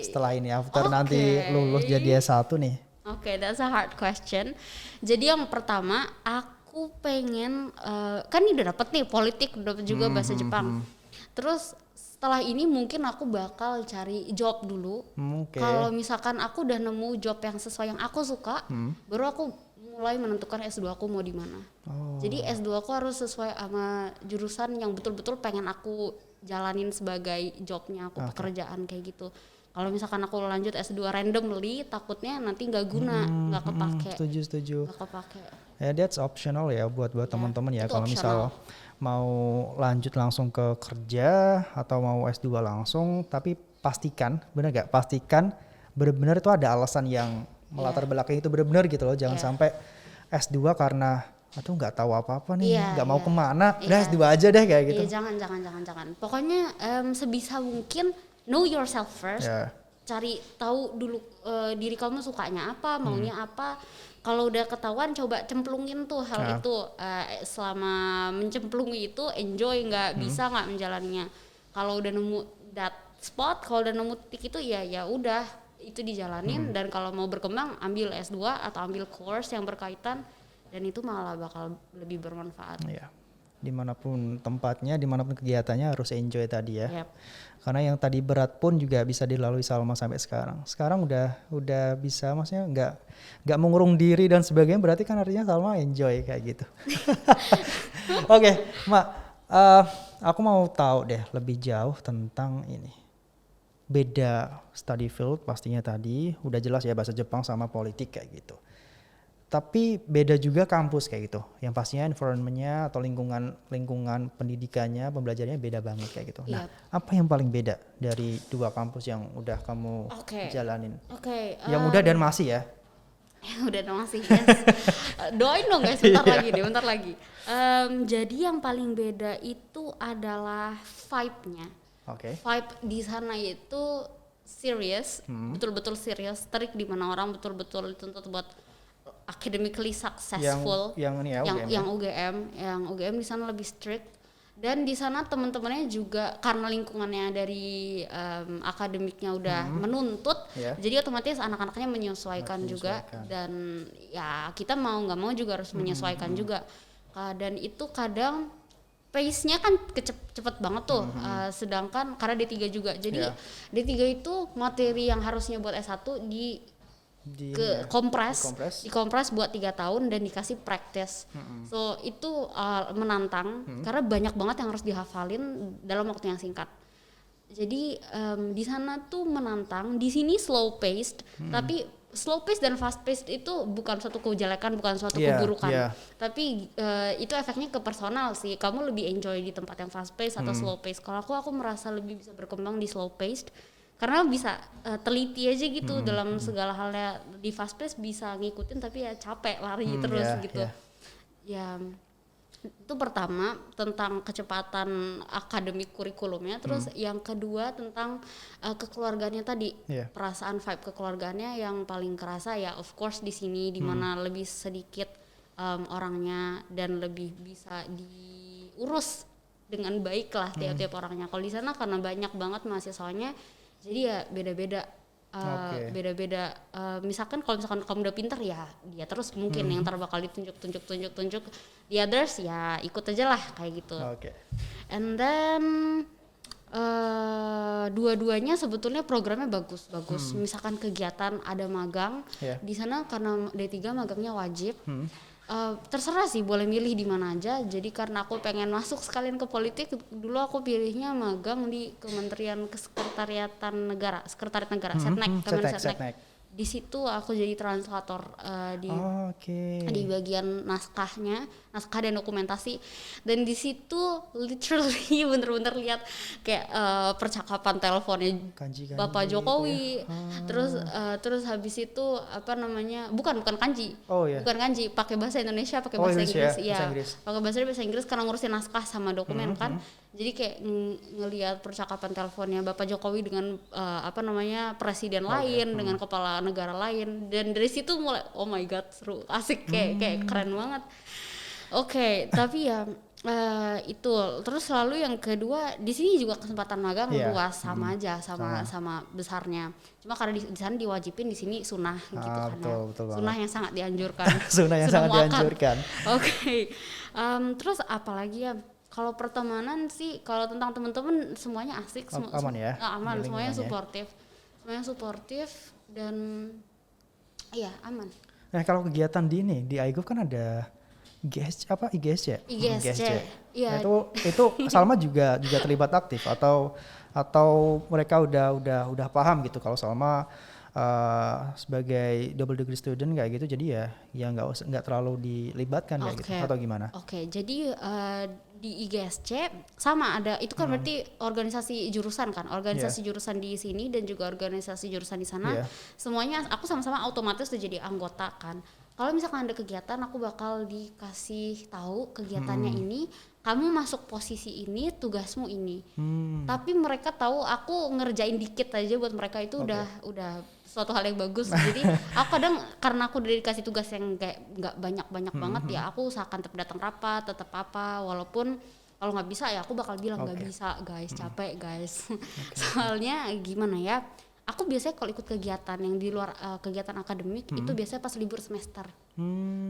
Setelah ini after nanti lulus jadi S1 nih. That's a hard question. Jadi yang pertama aku pengen kan ini udah dapet nih politik, udah dapet juga bahasa Jepang. Terus setelah ini mungkin aku bakal cari job dulu. Kalau misalkan aku udah nemu job yang sesuai yang aku suka, baru aku mulai menentukan S2 aku mau di mana. Jadi S2 aku harus sesuai sama jurusan yang betul-betul pengen aku jalanin sebagai jobnya aku, pekerjaan kayak gitu. Kalau misalkan aku lanjut S2 randomly, takutnya nanti nggak guna, nggak kepake. Setuju. Nggak kepake. Ya, that's optional ya buat teman-teman ya. Kalau misal mau lanjut langsung ke kerja atau mau S2 langsung, tapi pastikan, bener gak? Pastikan benar-benar itu ada alasan yang melatar belakang itu benar-benar gitu loh. Jangan sampai S2 karena nggak tahu apa-apa nih, nggak mau kemana, udah S2 aja deh kayak gitu. Jangan. Pokoknya sebisa mungkin know yourself first, cari tahu dulu diri kamu sukanya apa, maunya apa. Kalau udah ketahuan coba cemplungin tuh hal itu. Selama mencemplungi itu enjoy, nggak bisa nggak menjalannya. Kalau udah nemu that spot, kalau udah nemu titik itu ya udah itu dijalanin. Dan kalau mau berkembang ambil S2 atau ambil course yang berkaitan, dan itu malah bakal lebih bermanfaat. Dimanapun tempatnya, dimanapun kegiatannya harus enjoy tadi ya. Karena yang tadi berat pun juga bisa dilalui Salma sampai sekarang. Sekarang udah bisa, maksudnya nggak mengurung diri dan sebagainya, berarti kan artinya Salma enjoy kayak gitu. Oke, Mak, aku mau tahu deh lebih jauh tentang ini. Beda study field pastinya tadi udah jelas ya, bahasa Jepang sama politik kayak gitu. Tapi beda juga kampus kayak gitu, yang pastinya environment-nya atau lingkungan pendidikannya, pembelajarannya beda banget kayak gitu. Nah, apa yang paling beda dari 2 kampus yang udah kamu jalanin? Yang udah dan masih ya? Udah dan masih, yes. Doain dong guys, bentar lagi. Jadi yang paling beda itu adalah vibe-nya. Vibe di sana itu serious, betul-betul serious, strict, di mana orang betul-betul dituntut buat academically successful. Yang UGM di sana lebih strict, dan di sana teman-temannya juga karena lingkungannya dari akademiknya udah menuntut, jadi otomatis anak-anaknya menyesuaikan juga, dan ya kita mau nggak mau juga harus menyesuaikan juga. Dan itu kadang pace-nya kan cepet banget tuh, sedangkan karena D3 juga, jadi D3 itu materi yang harusnya buat S1 dikompres buat 3 tahun dan dikasih practice. So itu menantang karena banyak banget yang harus dihafalin dalam waktu yang singkat. Jadi di sana tuh menantang, di sini slow paced, tapi slow paced dan fast paced itu bukan suatu kejelekan, bukan suatu keburukan. Tapi itu efeknya ke personal sih. Kamu lebih enjoy di tempat yang fast paced atau slow paced. Kalau aku merasa lebih bisa berkembang di slow paced karena bisa teliti aja gitu dalam segala halnya. Di fast paced bisa ngikutin tapi ya capek lari terus gitu. Ya itu pertama tentang kecepatan akademik kurikulumnya, terus yang kedua tentang kekeluargaannya tadi, perasaan vibe kekeluargaannya yang paling kerasa ya of course di sini di mana lebih sedikit orangnya dan lebih bisa diurus dengan baik lah tiap-tiap orangnya. Kalau di sana karena banyak banget mahasiswanya jadi ya beda-beda. Beda-beda. Misalkan kalau misalkan kamu udah pintar ya dia terus mungkin yang ntar bakal ditunjuk. The others ya ikut aja lah kayak gitu. And then dua-duanya sebetulnya programnya bagus. Misalkan kegiatan ada magang di sana karena D3 magangnya wajib. Terserah sih boleh milih di mana aja. Jadi karena aku pengen masuk sekalian ke politik, dulu aku pilihnya magang di Kementerian Sekretariat Negara, Setnek. Di situ aku jadi translator di bagian naskah dan dokumentasi, dan di situ literally bener-bener lihat kayak percakapan teleponnya Bapak Jokowi, terus habis itu bukan kanji, bukan kanji, pakai bahasa Indonesia, pakai bahasa Inggris, pakai bahasa Inggris karena ngurusin naskah sama dokumen kan. Jadi kayak ngelihat percakapan teleponnya Bapak Jokowi dengan presiden lain, dengan kepala negara lain, dan dari situ mulai oh my god seru, asik, kayak keren banget. Tapi ya itu terus lalu yang kedua di sini juga kesempatan magang luas sama aja sama besarnya. Cuma karena di sana diwajibin, di sini sunnah gitu kan. Sunnah yang sangat dianjurkan. Terus apalagi ya? Kalau pertemanan sih, kalau tentang teman-teman semuanya asik, aman ya, aman, semuanya suportif dan iya aman. Nah kalau kegiatan di iGov kan ada IGSC. Iya. Nah, itu Salma juga terlibat aktif atau mereka udah paham gitu kalau Salma sebagai double degree student kayak gitu, jadi ya nggak terlalu dilibatkan kayak gitu atau gimana? Jadi di IGSC sama ada itu kan berarti organisasi jurusan kan, jurusan di sini dan juga organisasi jurusan di sana. Semuanya aku sama-sama otomatis tuh jadi anggota kan. Kalau misalkan ada kegiatan aku bakal dikasih tahu kegiatannya ini, kamu masuk posisi ini, tugasmu ini. Tapi mereka tahu aku ngerjain dikit aja buat mereka itu udah suatu hal yang bagus. Jadi aku kadang karena aku udah dikasih tugas yang kayak nggak banyak banget ya, aku usahakan tetap datang rapat, tetap walaupun kalau nggak bisa ya aku bakal bilang nggak bisa guys, capek guys. Soalnya gimana ya, aku biasanya kalau ikut kegiatan yang di luar kegiatan akademik itu biasanya pas libur semester.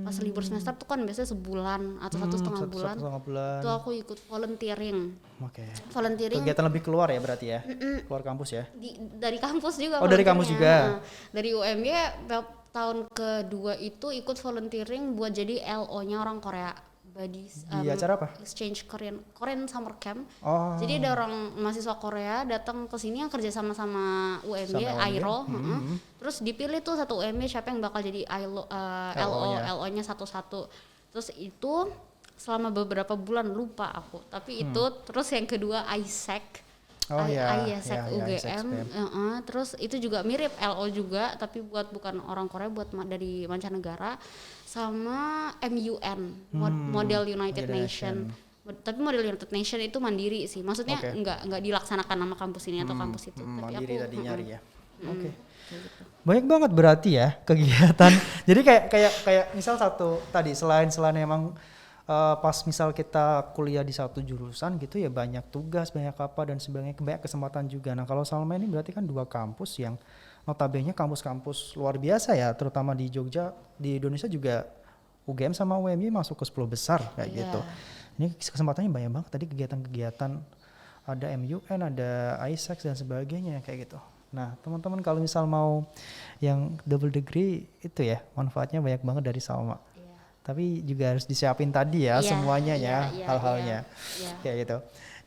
Pas libur semester tuh kan biasanya sebulan atau satu setengah bulan. Itu aku ikut volunteering. Volunteering. Kegiatan lebih keluar ya berarti ya? Keluar kampus ya? Dari kampus juga. Dari kampus juga? Dari UMY tahun kedua itu ikut volunteering buat jadi LO-nya orang Korea. Di acara apa? Exchange Korean Summer Camp. Jadi ada orang mahasiswa Korea datang ke sini yang kerja sama UMY, AIRO. Terus dipilih tuh satu UMY siapa yang bakal jadi LO-nya satu-satu. Terus itu selama beberapa bulan lupa aku. Tapi itu terus yang kedua ISEC. ISEC UGM. Terus itu juga mirip LO juga tapi bukan orang Korea, buat dari mancanegara. Sama MUN, Model United Nation. Tapi Model United Nation itu mandiri sih, maksudnya nggak dilaksanakan nama kampus ini atau kampus itu. Tapi mandiri aku tadi nyari ya. Gitu. Banyak banget berarti ya kegiatan. Jadi kayak misal satu tadi selain emang pas misal kita kuliah di satu jurusan gitu ya, banyak tugas, banyak apa dan sebagainya, banyak kesempatan juga. Nah kalau Salma ini berarti kan 2 kampus yang notabene kampus-kampus luar biasa ya, terutama di Jogja, di Indonesia juga UGM sama UMY masuk ke 10 besar kayak gitu. Ini kesempatannya banyak banget tadi, kegiatan-kegiatan ada MUN, ada ISEC dan sebagainya kayak gitu. Nah, teman-teman kalau misal mau yang double degree itu ya, manfaatnya banyak banget dari Salma. Tapi juga harus disiapin tadi ya semuanya ya, hal-halnya. Kayak gitu.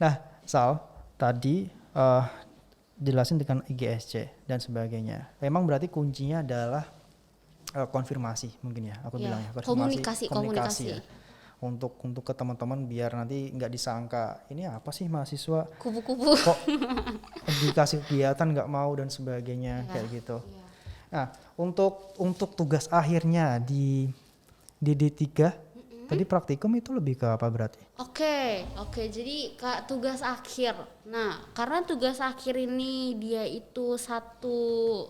Nah, Sal, tadi jelasin dengan IGSC dan sebagainya. Memang berarti kuncinya adalah konfirmasi mungkin ya, aku bilang ya, komunikasi ya. Untuk ke teman-teman biar nanti nggak disangka ini apa sih mahasiswa kupu-kupu kok dikasih kegiatan nggak mau dan sebagainya kayak gitu. Nah, untuk tugas akhirnya di D3 tadi praktikum itu lebih ke apa berarti? Oke, jadi tugas akhir. Nah, karena tugas akhir ini dia itu satu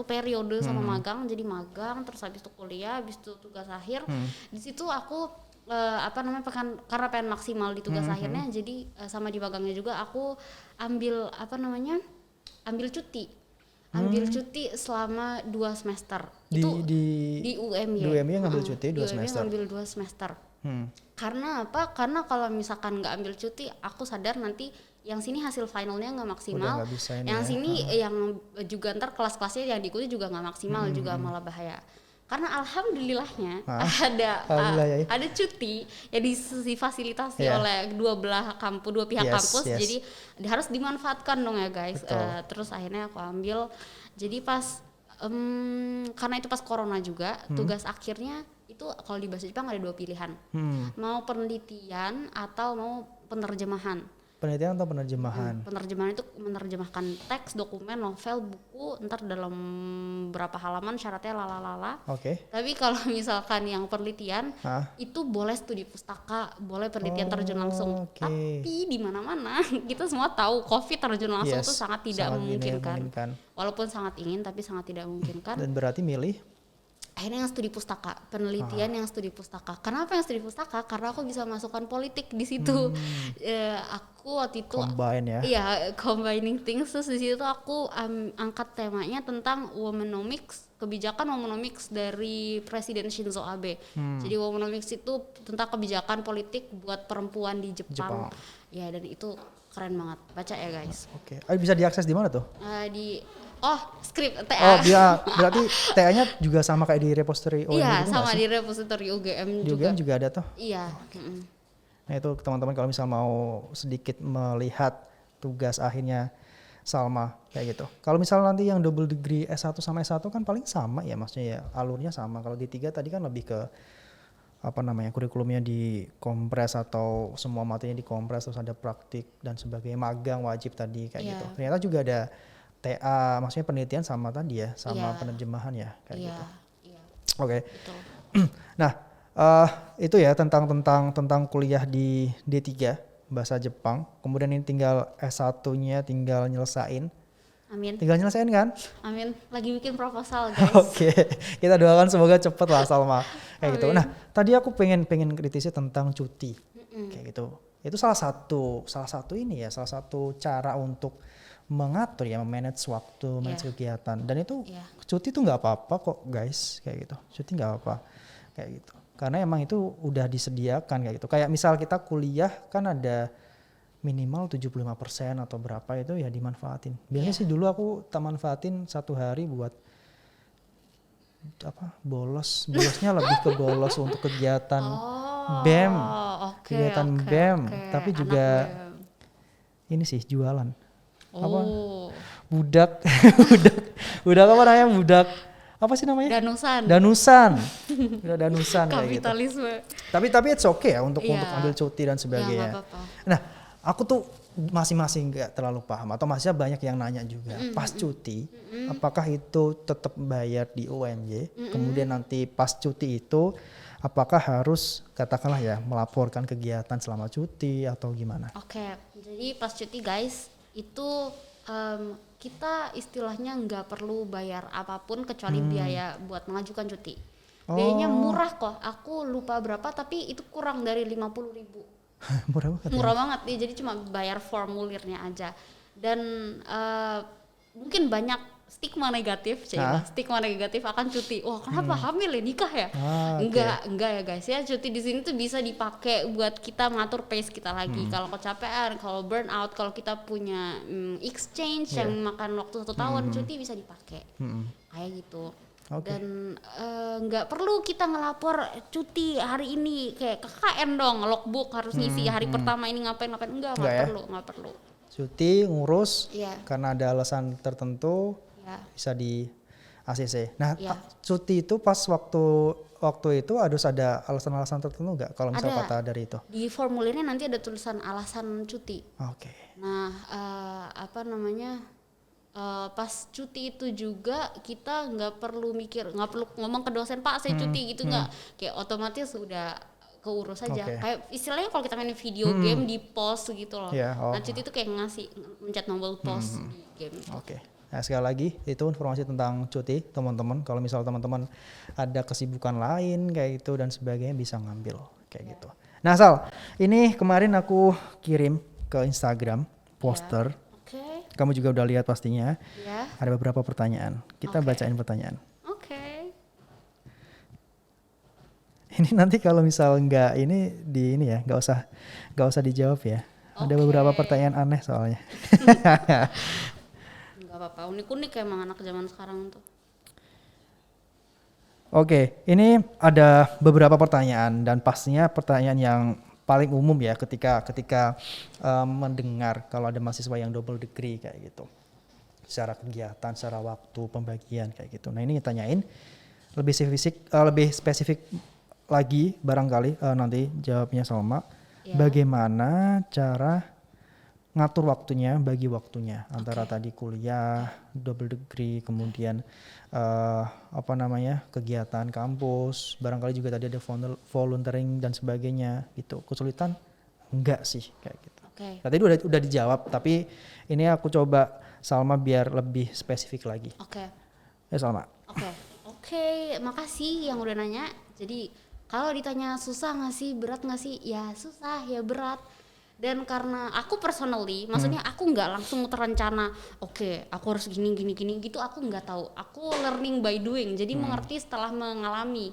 periode sama magang, jadi magang terus habis itu kuliah, habis itu tugas akhir. Di situ aku karena pengen maksimal di tugas akhirnya, jadi sama di magangnya juga aku ambil cuti selama 2 semester. Di UMY. Di UMY ngambil cuti 2 semester. Ngambil 2 semester. Karena apa? Karena kalau misalkan nggak ambil cuti, aku sadar nanti yang sini hasil finalnya nggak maksimal. Yang sini yang juga ntar kelas-kelasnya yang diikuti juga nggak maksimal, juga malah bahaya. Karena alhamdulillahnya ada cuti yang difasilitasi oleh dua pihak kampus, jadi harus dimanfaatkan dong ya guys. Terus akhirnya aku ambil. Jadi pas karena itu pas corona juga, tugas akhirnya itu kalau di bahasa Jepang ada 2 pilihan, mau penelitian atau mau penerjemahan. Penelitian atau penerjemahan? Penerjemahan itu menerjemahkan teks, dokumen, novel, buku, ntar dalam berapa halaman syaratnya lalala. Tapi kalau misalkan yang penelitian itu boleh studi pustaka, boleh penelitian terjun langsung. Tapi di mana-mana kita semua tahu COVID terjun langsung itu sangat tidak memungkinkan. Walaupun sangat ingin tapi sangat tidak memungkinkan. Dan berarti milih? Akhirnya yang studi pustaka, penelitian yang studi pustaka. Kenapa yang studi pustaka? Karena aku bisa masukkan politik di situ. Aku waktu itu combining things. Terus di situ aku angkat temanya tentang womenomics, kebijakan womenomics dari Presiden Shinzo Abe. Jadi womenomics itu tentang kebijakan politik buat perempuan di Jepang. Ya, dan itu keren banget. Baca ya guys. Bisa diakses di mana tuh? Skrip TA. Berarti TA-nya juga sama kayak di repository UGM? Iya, sama di repository UGM juga. Di UGM juga ada tuh? Iya. Nah itu teman-teman kalau misal mau sedikit melihat tugas akhirnya Salma kayak gitu. Kalau misal nanti yang double degree S1 sama S1 kan paling sama ya, maksudnya ya alurnya sama. Kalau D3 tadi kan lebih ke kurikulumnya dikompres atau semua materinya dikompres, terus ada praktik dan sebagainya, magang wajib tadi kayak gitu. Ternyata juga ada TA, maksudnya penelitian sama tadi ya, sama penerjemahan ya kayak gitu. Nah, itu ya tentang kuliah di D3 bahasa Jepang. Kemudian ini tinggal S1-nya tinggal nyelesain. Amin. Tinggal nyelesain kan? Amin. Lagi bikin proposal guys. Kita doakan semoga cepet lah Salma kayak gitu. Nah, tadi aku pengen kritisi tentang cuti kayak gitu. Itu salah satu cara untuk mengatur ya, memanage waktu, manage kegiatan, dan itu cuti tuh nggak apa-apa kok guys kayak gitu. Cuti nggak apa kayak gitu, karena emang itu udah disediakan kayak gitu. Kayak misal kita kuliah kan ada minimal 75% atau berapa itu ya dimanfaatin. Biasanya sih dulu aku manfaatin 1 hari buat bolosnya lebih ke bolos untuk kegiatan BEM, kegiatan BEM, tapi juga ini sih jualan. Budak apa namanya, apa sih namanya? Danusan kayak gitu. Kapitalisme. Tapi it's okay ya untuk ambil cuti dan sebagainya. Nah, aku tuh masing-masing nggak terlalu paham atau masih banyak yang nanya juga. Pas cuti, apakah itu tetap bayar di UMY? Kemudian nanti pas cuti itu apakah harus katakanlah ya melaporkan kegiatan selama cuti atau gimana? Jadi pas cuti guys itu kita istilahnya nggak perlu bayar apapun kecuali biaya buat mengajukan cuti. Biayanya murah kok, aku lupa berapa tapi itu kurang dari 50.000. Murah banget ya, jadi cuma bayar formulirnya aja. Dan mungkin banyak stigma negatif, stigma negatif akan cuti. Wah, kenapa hamil ya, nikah ya? Enggak ya guys ya. Cuti di sini tuh bisa dipakai buat kita ngatur pace kita lagi. Kalau kecapean, kalau burnout, kalau kita punya exchange yang makan waktu 1 tahun, cuti bisa dipakai. Kayak gitu. Dan nggak perlu kita ngelapor cuti hari ini kayak KKN dong, logbook harus ngisi hari pertama ini ngapain enggak perlu. Cuti ngurus karena ada alasan tertentu bisa di ACC. Nah, cuti itu pas waktu itu harus ada alasan-alasan tertentu nggak kalau misalnya kata dari itu? Di formulirnya nanti ada tulisan alasan cuti. Oke. Nah, pas cuti itu juga kita nggak perlu ngomong ke dosen, Pak saya cuti gitu, nggak, kayak otomatis udah keurus aja. Kayak istilahnya kalau kita main video game di pause gitu loh. Nah cuti itu kayak ngasih mencet tombol pause di game. Nah sekali lagi itu informasi tentang cuti teman-teman. Kalau misal teman-teman ada kesibukan lain kayak gitu dan sebagainya bisa ngambil kayak gitu. Nah Sal, ini kemarin aku kirim ke Instagram poster. Kamu juga udah lihat pastinya. Ada beberapa pertanyaan. Kita bacain pertanyaan. Ini nanti kalau misal nggak nggak usah dijawab ya. Ada beberapa pertanyaan aneh soalnya. Nggak apa-apa, unik-unik emang anak zaman sekarang tuh. Oke, ini ada beberapa pertanyaan dan pastinya pertanyaan yang paling umum ya ketika mendengar kalau ada mahasiswa yang double degree kayak gitu. Secara kegiatan, secara waktu, pembagian kayak gitu. Nah ini tanyain lebih spesifik lagi barangkali nanti jawabnya sama. Bagaimana cara ngatur waktunya, bagi waktunya antara tadi kuliah, double degree, kemudian kegiatan kampus, barangkali juga tadi ada volunteering dan sebagainya gitu. Kesulitan enggak sih kayak gitu. Tadi udah dijawab, tapi ini aku coba Salma biar lebih spesifik lagi. Salma. Makasih yang udah nanya. Jadi kalau ditanya susah nggak sih, berat nggak sih? Ya susah, ya berat. Dan karena aku personally, maksudnya aku nggak langsung terencana, aku harus gini gitu, aku nggak tahu. Aku learning by doing, jadi mengerti setelah mengalami.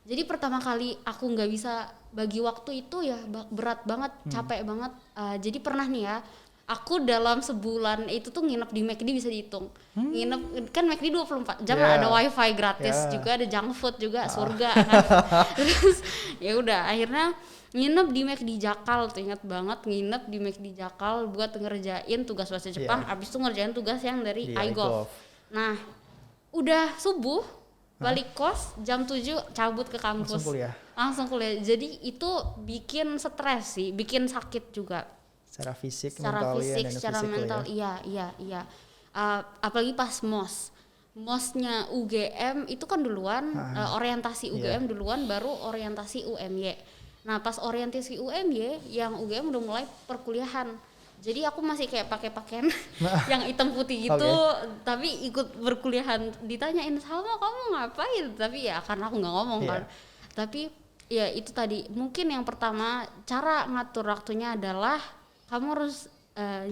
Jadi pertama kali aku nggak bisa bagi waktu itu ya berat banget, capek banget. Jadi pernah nih ya, aku dalam sebulan itu tuh nginep di McD bisa dihitung. Nginep kan McD 24 jam, ada wifi gratis juga, ada junk food juga, surga kan. Terus ya udah akhirnya nginep di McD Jakal tuh, ingat banget nginep di McD Jakal buat ngerjain tugas bahasa Jepang, abis itu ngerjain tugas yang dari iGolf. Nah udah subuh balik kos jam 7 cabut ke kampus langsung kuliah. Jadi itu bikin stres sih, bikin sakit juga secara fisik, secara mental iya. Apalagi pas mosnya UGM itu kan duluan, orientasi UGM duluan, baru orientasi UMY. Nah pas orientasi UMY yang UGM udah mulai perkuliahan, jadi aku masih kayak pakai pakaian yang hitam putih gitu, tapi ikut berkuliahan. Ditanyain, Salma kamu ngapain? Tapi ya karena aku nggak ngomong kan. Tapi ya itu tadi, mungkin yang pertama cara ngatur waktunya adalah kamu harus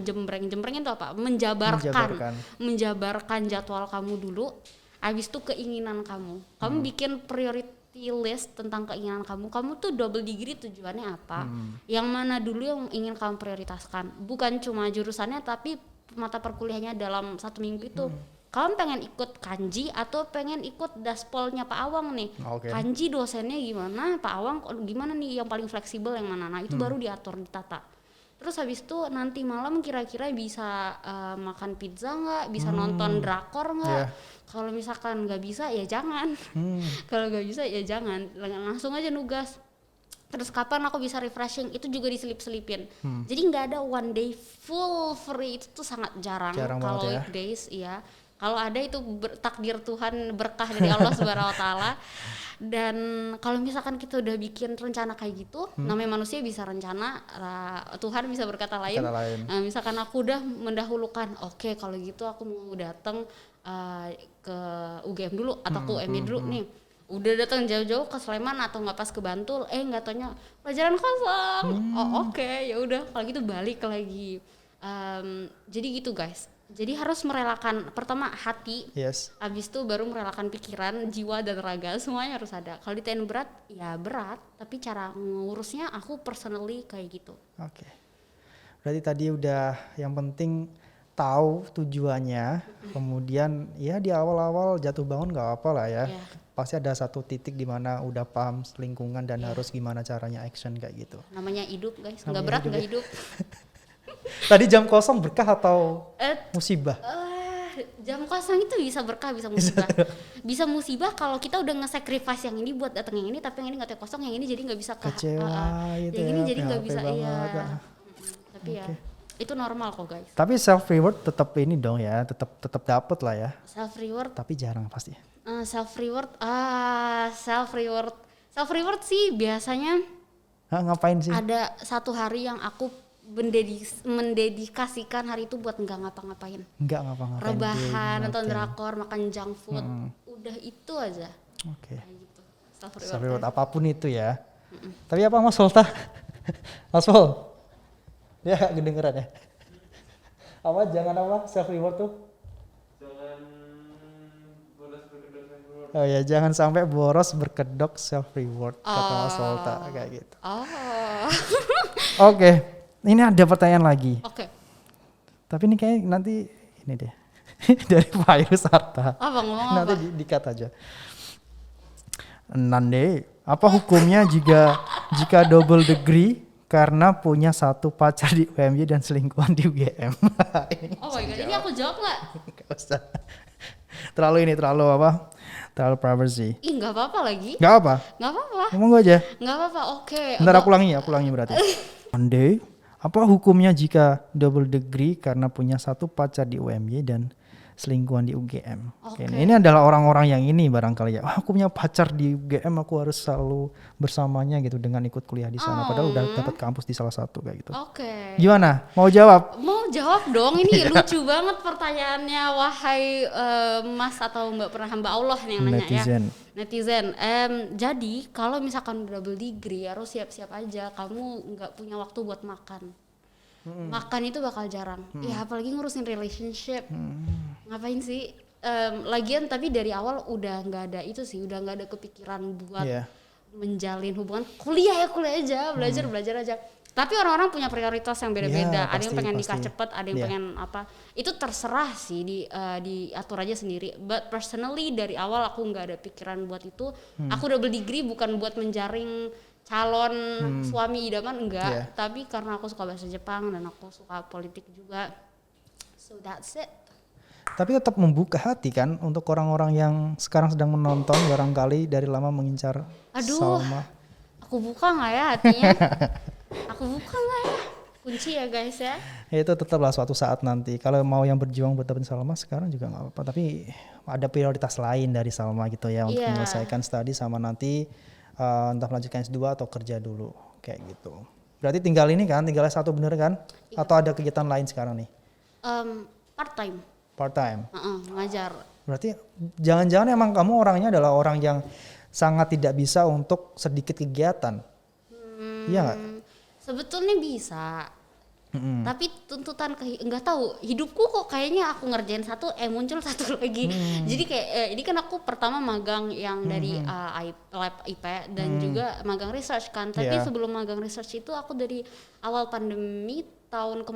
jembreng itu apa? Menjabarkan jadwal kamu dulu. Habis itu keinginan kamu bikin priority list tentang keinginan kamu tuh double degree tujuannya apa, yang mana dulu yang ingin kamu prioritaskan, bukan cuma jurusannya tapi mata perkuliahannya dalam 1 minggu itu. Kamu pengen ikut kanji atau pengen ikut daspolnya Pak Awang nih, kanji dosennya gimana, Pak Awang gimana nih, yang paling fleksibel yang mana. Nah itu baru diatur, ditata. Terus habis itu nanti malam kira-kira bisa makan pizza nggak, bisa nonton drakor nggak. Kalau misalkan nggak bisa ya jangan. Kalau nggak bisa ya jangan, langsung aja nugas. Terus kapan aku bisa refreshing, itu juga diselip-selipin. Jadi nggak ada one day full free, itu tuh sangat jarang kalau weekdays ya. Kalau ada itu takdir Tuhan, berkah dari Allah Subhanahu wa taala. Dan kalau misalkan kita udah bikin rencana kayak gitu, namanya manusia bisa rencana, Tuhan bisa berkata lain. Nah, misalkan aku udah mendahulukan, kalau gitu aku mau datang ke UGM dulu atau ke UMY dulu nih. Udah datang jauh-jauh ke Sleman atau nggak pas ke Bantul, nggak taunya pelajaran kosong. Ya udah kalau gitu balik lagi. Jadi gitu guys. Jadi harus merelakan pertama hati, habis itu baru merelakan pikiran, jiwa dan raga, semuanya harus ada. Kalau ditanya berat, ya berat, tapi cara ngurusnya aku personally kayak gitu. Oke. Berarti tadi udah yang penting tahu tujuannya, kemudian ya di awal-awal jatuh bangun nggak apa lah ya. Pasti ada satu titik di mana udah paham lingkungan dan harus gimana caranya action kayak gitu. Namanya hidup guys, nggak berat nggak hidup. Tadi jam kosong berkah atau musibah? Jam kosong itu bisa berkah, bisa musibah. Bisa musibah kalau kita udah nge-sacrifice yang ini buat datang yang ini, tapi yang ini nggak kosong, yang ini jadi nggak bisa kecewa gitu yang ya, ini jadi nggak bisa tapi ya itu normal kok guys. Tapi self reward tetap ini dong ya, tetap dapet lah ya. Self reward. Tapi jarang pasti. Self reward sih biasanya. Ngapain sih? Ada satu hari yang aku mendedikasikan hari itu buat nggak ngapa-ngapain. Nggak ngapa-ngapain. Rebahan, nonton drakor, makan junk food. Udah itu aja. Oke. Gitu. Self reward apapun itu ya. Tapi apa Mas Volta? Mas Vol? Ya gak kedengeran ya. Apa jangan apa self reward tuh? Jangan boros berkedok self reward. Oh ya, jangan sampai boros berkedok self reward kata Mas Volta kayak gitu. Oke. Ini ada pertanyaan lagi. Oke. Tapi ini kayak nanti ini deh. Dari Virus Harta. Ngomong nanti di-cut aja. Nande, apa hukumnya jika double degree karena punya satu pacar di UMY dan selingkuhan di UGM? Oh my god, ini aku jawab nggak? Nggak usah. Terlalu terlalu privacy. Nggak apa-apa lagi. Nggak apa? Nggak apa-apa. Ngomong gue aja. Nggak apa-apa, oke. Ntar aku ulangi berarti. Nande, apa hukumnya jika double degree karena punya satu pacar di UMY dan selingkuhan di UGM? Okay. Ini adalah orang-orang yang ini barangkali ya. Aku punya pacar di UGM, aku harus selalu bersamanya gitu dengan ikut kuliah di sana. Padahal udah dapat kampus di salah satu kayak gitu. Oke. Gimana? Mau jawab? Mau jawab dong. Ini lucu banget pertanyaannya, wahai Mas atau Mbak pernah hamba Allah yang nanya netizen. Jadi kalau misalkan double degree harus siap-siap aja. Kamu nggak punya waktu buat makan. Makan itu bakal jarang. Ya apalagi ngurusin relationship. Ngapain sih? Lagian tapi dari awal udah nggak ada itu sih, udah nggak ada kepikiran buat menjalin hubungan. Kuliah aja, belajar aja. Tapi orang-orang punya prioritas yang beda-beda. Ada yang pengen nikah cepet, ada yang pengen apa. Itu terserah sih, diatur aja sendiri. But personally dari awal aku nggak ada pikiran buat itu. Aku double degree bukan buat menjaring calon suami idaman, enggak. Tapi karena aku suka bahasa Jepang dan aku suka politik juga. So that's it. Tapi tetap membuka hati kan untuk orang-orang yang sekarang sedang menonton, barangkali dari lama mengincar Salma. Aku buka nggak ya hatinya? Aku buka nggak ya? Kunci ya guys ya. Itu tetaplah suatu saat nanti. Kalau mau yang berjuang buat dapetin Salma sekarang juga nggak apa-apa. Tapi ada prioritas lain dari Salma gitu ya untuk menyelesaikan studi sama nanti entah melanjutkan S2 atau kerja dulu kayak gitu. Berarti tinggalnya satu bener kan? Atau ada kegiatan lain sekarang nih? Part time. Ngajar. Berarti jangan-jangan emang kamu orangnya adalah orang yang sangat tidak bisa untuk sedikit kegiatan. Iya nggak? Sebetulnya bisa. Tapi tuntutan nggak tahu, hidupku kok kayaknya aku ngerjain satu muncul satu lagi. Jadi kayak ini kan aku pertama magang yang dari lab IP dan juga magang research kan. Tapi sebelum magang research itu aku dari awal pandemi tahun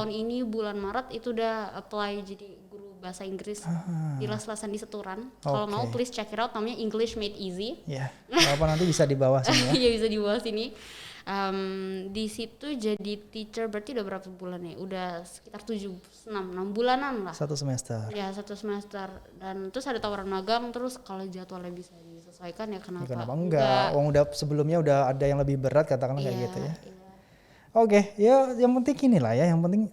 ini bulan Maret itu udah apply jadi guru bahasa Inggris di les-lesan di Seturan. Kalau mau please check it out, namanya English Made Easy. Ya, apa nanti bisa di bawah sini ya. Iya bisa di bawah sini. Di situ jadi teacher berarti udah berapa bulan ya? Udah sekitar 6 bulanan lah. 1 semester. Ya 1 semester. Dan terus ada tawaran magang, terus kalau jadwalnya bisa disesuaikan ya kenapa? Ya, kenapa enggak? Udah sebelumnya udah ada yang lebih berat katakanlah kayak gitu ya. Iya. Oke, ya yang penting inilah ya, yang penting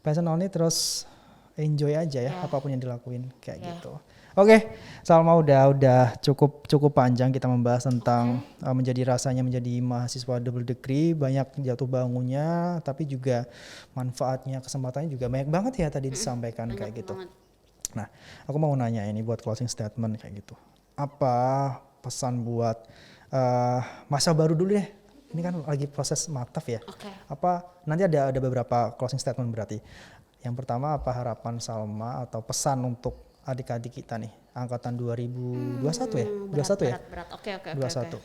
passion only, terus enjoy aja ya apapun yang dilakuin kayak gitu. Oke, Salma udah cukup panjang kita membahas tentang rasanya menjadi mahasiswa double degree, banyak jatuh bangunnya, tapi juga manfaatnya, kesempatannya juga banyak banget ya tadi disampaikan kayak gitu. Nah, aku mau nanya ini buat closing statement kayak gitu. Apa pesan buat masa baru dulu deh? Ini kan lagi proses mataf ya. Oke. Apa nanti ada beberapa closing statement berarti. Yang pertama apa harapan Salma atau pesan untuk adik-adik kita nih angkatan 2021 ya? 21 ya? Berat. Oke. 21.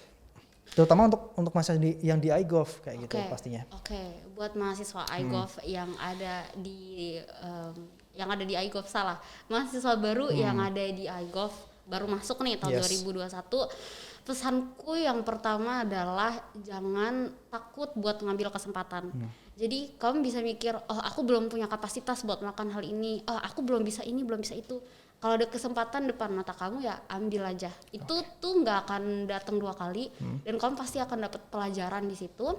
Terutama untuk mahasiswa yang di iGov kayak gitu pastinya. Oke. Buat mahasiswa iGov yang ada di iGov mahasiswa baru yang ada di iGov baru masuk nih tahun 2021. Pesanku yang pertama adalah jangan takut buat ngambil kesempatan. Jadi kamu bisa mikir, oh aku belum punya kapasitas buat melakukan hal ini, oh aku belum bisa ini, belum bisa itu. Kalau ada kesempatan depan mata kamu ya ambil aja. Itu tuh nggak akan datang 2 kali dan kamu pasti akan dapat pelajaran di situ.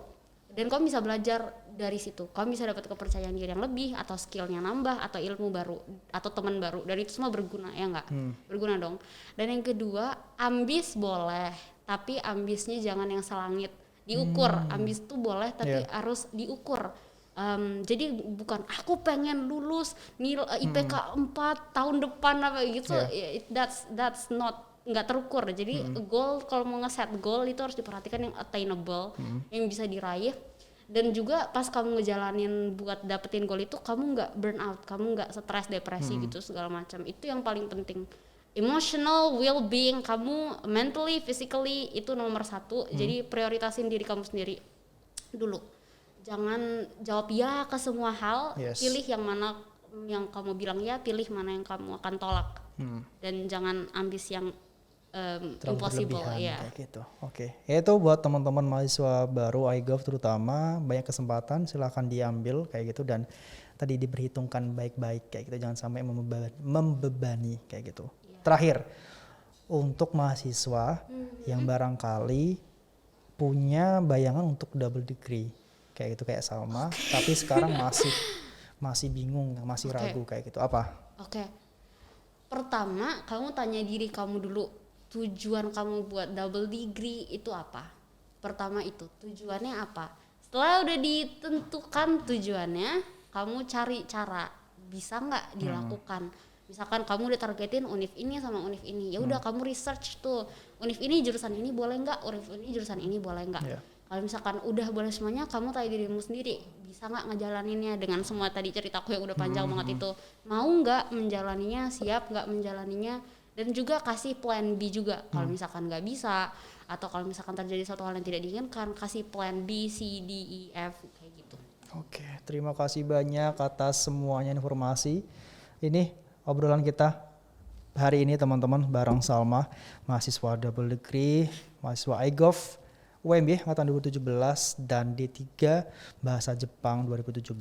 Dan kamu bisa belajar dari situ. Kamu bisa dapat kepercayaan diri yang lebih atau skillnya nambah atau ilmu baru atau teman baru. Dan itu semua berguna ya nggak? Berguna dong. Dan yang kedua, ambis boleh, tapi ambisnya jangan yang selangit. Diukur. Ambis tuh boleh tapi harus diukur. Jadi bukan aku pengen lulus IPK 4 tahun depan apa gitu. That's not nggak terukur. Jadi goal, kalau mau nge-set goal itu harus diperhatikan yang attainable, yang bisa diraih. Dan juga pas kamu ngejalanin buat dapetin goal itu kamu nggak burn out, kamu nggak stres, depresi gitu segala macam. Itu yang paling penting. Emotional well-being kamu, mentally, physically itu nomor 1. Jadi prioritasin diri kamu sendiri dulu. Jangan jawab ya ke semua hal. Pilih yang mana yang kamu bilang ya, pilih mana yang kamu akan tolak. Dan jangan ambis yang impossible ya. Kayak gitu. Oke. Itu buat teman-teman mahasiswa baru iGov terutama, banyak kesempatan silahkan diambil kayak gitu dan tadi diperhitungkan baik-baik kayak gitu, jangan sampai membebani kayak gitu. Terakhir, untuk mahasiswa yang barangkali punya bayangan untuk double degree kayak gitu kayak Salma, tapi sekarang masih bingung, masih ragu kayak gitu. Apa? Pertama, kamu tanya diri kamu dulu, tujuan kamu buat double degree itu apa? Pertama itu, tujuannya apa? Setelah udah ditentukan tujuannya, kamu cari cara bisa nggak dilakukan. Misalkan kamu udah targetin univ ini sama univ ini, ya udah kamu research tuh, univ ini jurusan ini boleh nggak, univ ini jurusan ini boleh nggak. Kalau misalkan udah boleh semuanya, kamu tanya dirimu sendiri, bisa nggak ngejalaninnya dengan semua tadi ceritaku yang udah panjang banget itu. Mau nggak menjalaninya, siap nggak menjalaninya, dan juga kasih plan B juga. Kalau misalkan nggak bisa, atau kalau misalkan terjadi suatu hal yang tidak diinginkan, kasih plan B, C, D, E, F, kayak gitu. Oke, terima kasih banyak atas semuanya informasi. Ini obrolan kita hari ini teman-teman bareng Salma, mahasiswa double degree, mahasiswa iGov, UMB angkatan 2017 dan D3 Bahasa Jepang 2017.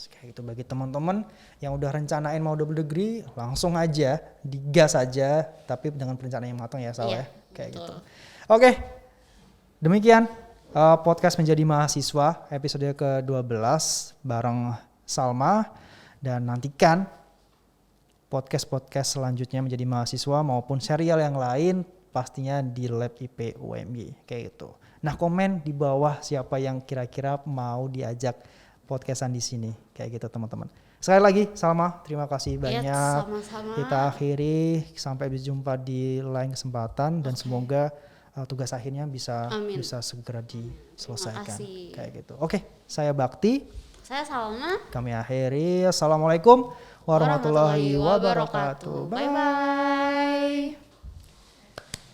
Kayak gitu bagi teman-teman yang udah rencanain mau double degree, langsung aja digas aja tapi dengan perencanaan yang matang ya Sal ya. Kayak gitu. Oke. Demikian podcast menjadi mahasiswa episode ke-12 bareng Salma, dan nantikan podcast selanjutnya menjadi mahasiswa maupun serial yang lain pastinya di Lab IP UMY kayak gitu. Nah, komen di bawah siapa yang kira-kira mau diajak podcastan di sini kayak gitu teman-teman. Sekali lagi Salma, terima kasih banyak. Sama-sama. Kita akhiri, sampai berjumpa di lain kesempatan dan semoga tugas akhirnya bisa segera diselesaikan kayak gitu. Oke, saya Bakti. Saya Salma. Kami akhiri. Assalamualaikum warahmatullahi wabarakatuh. Bye bye.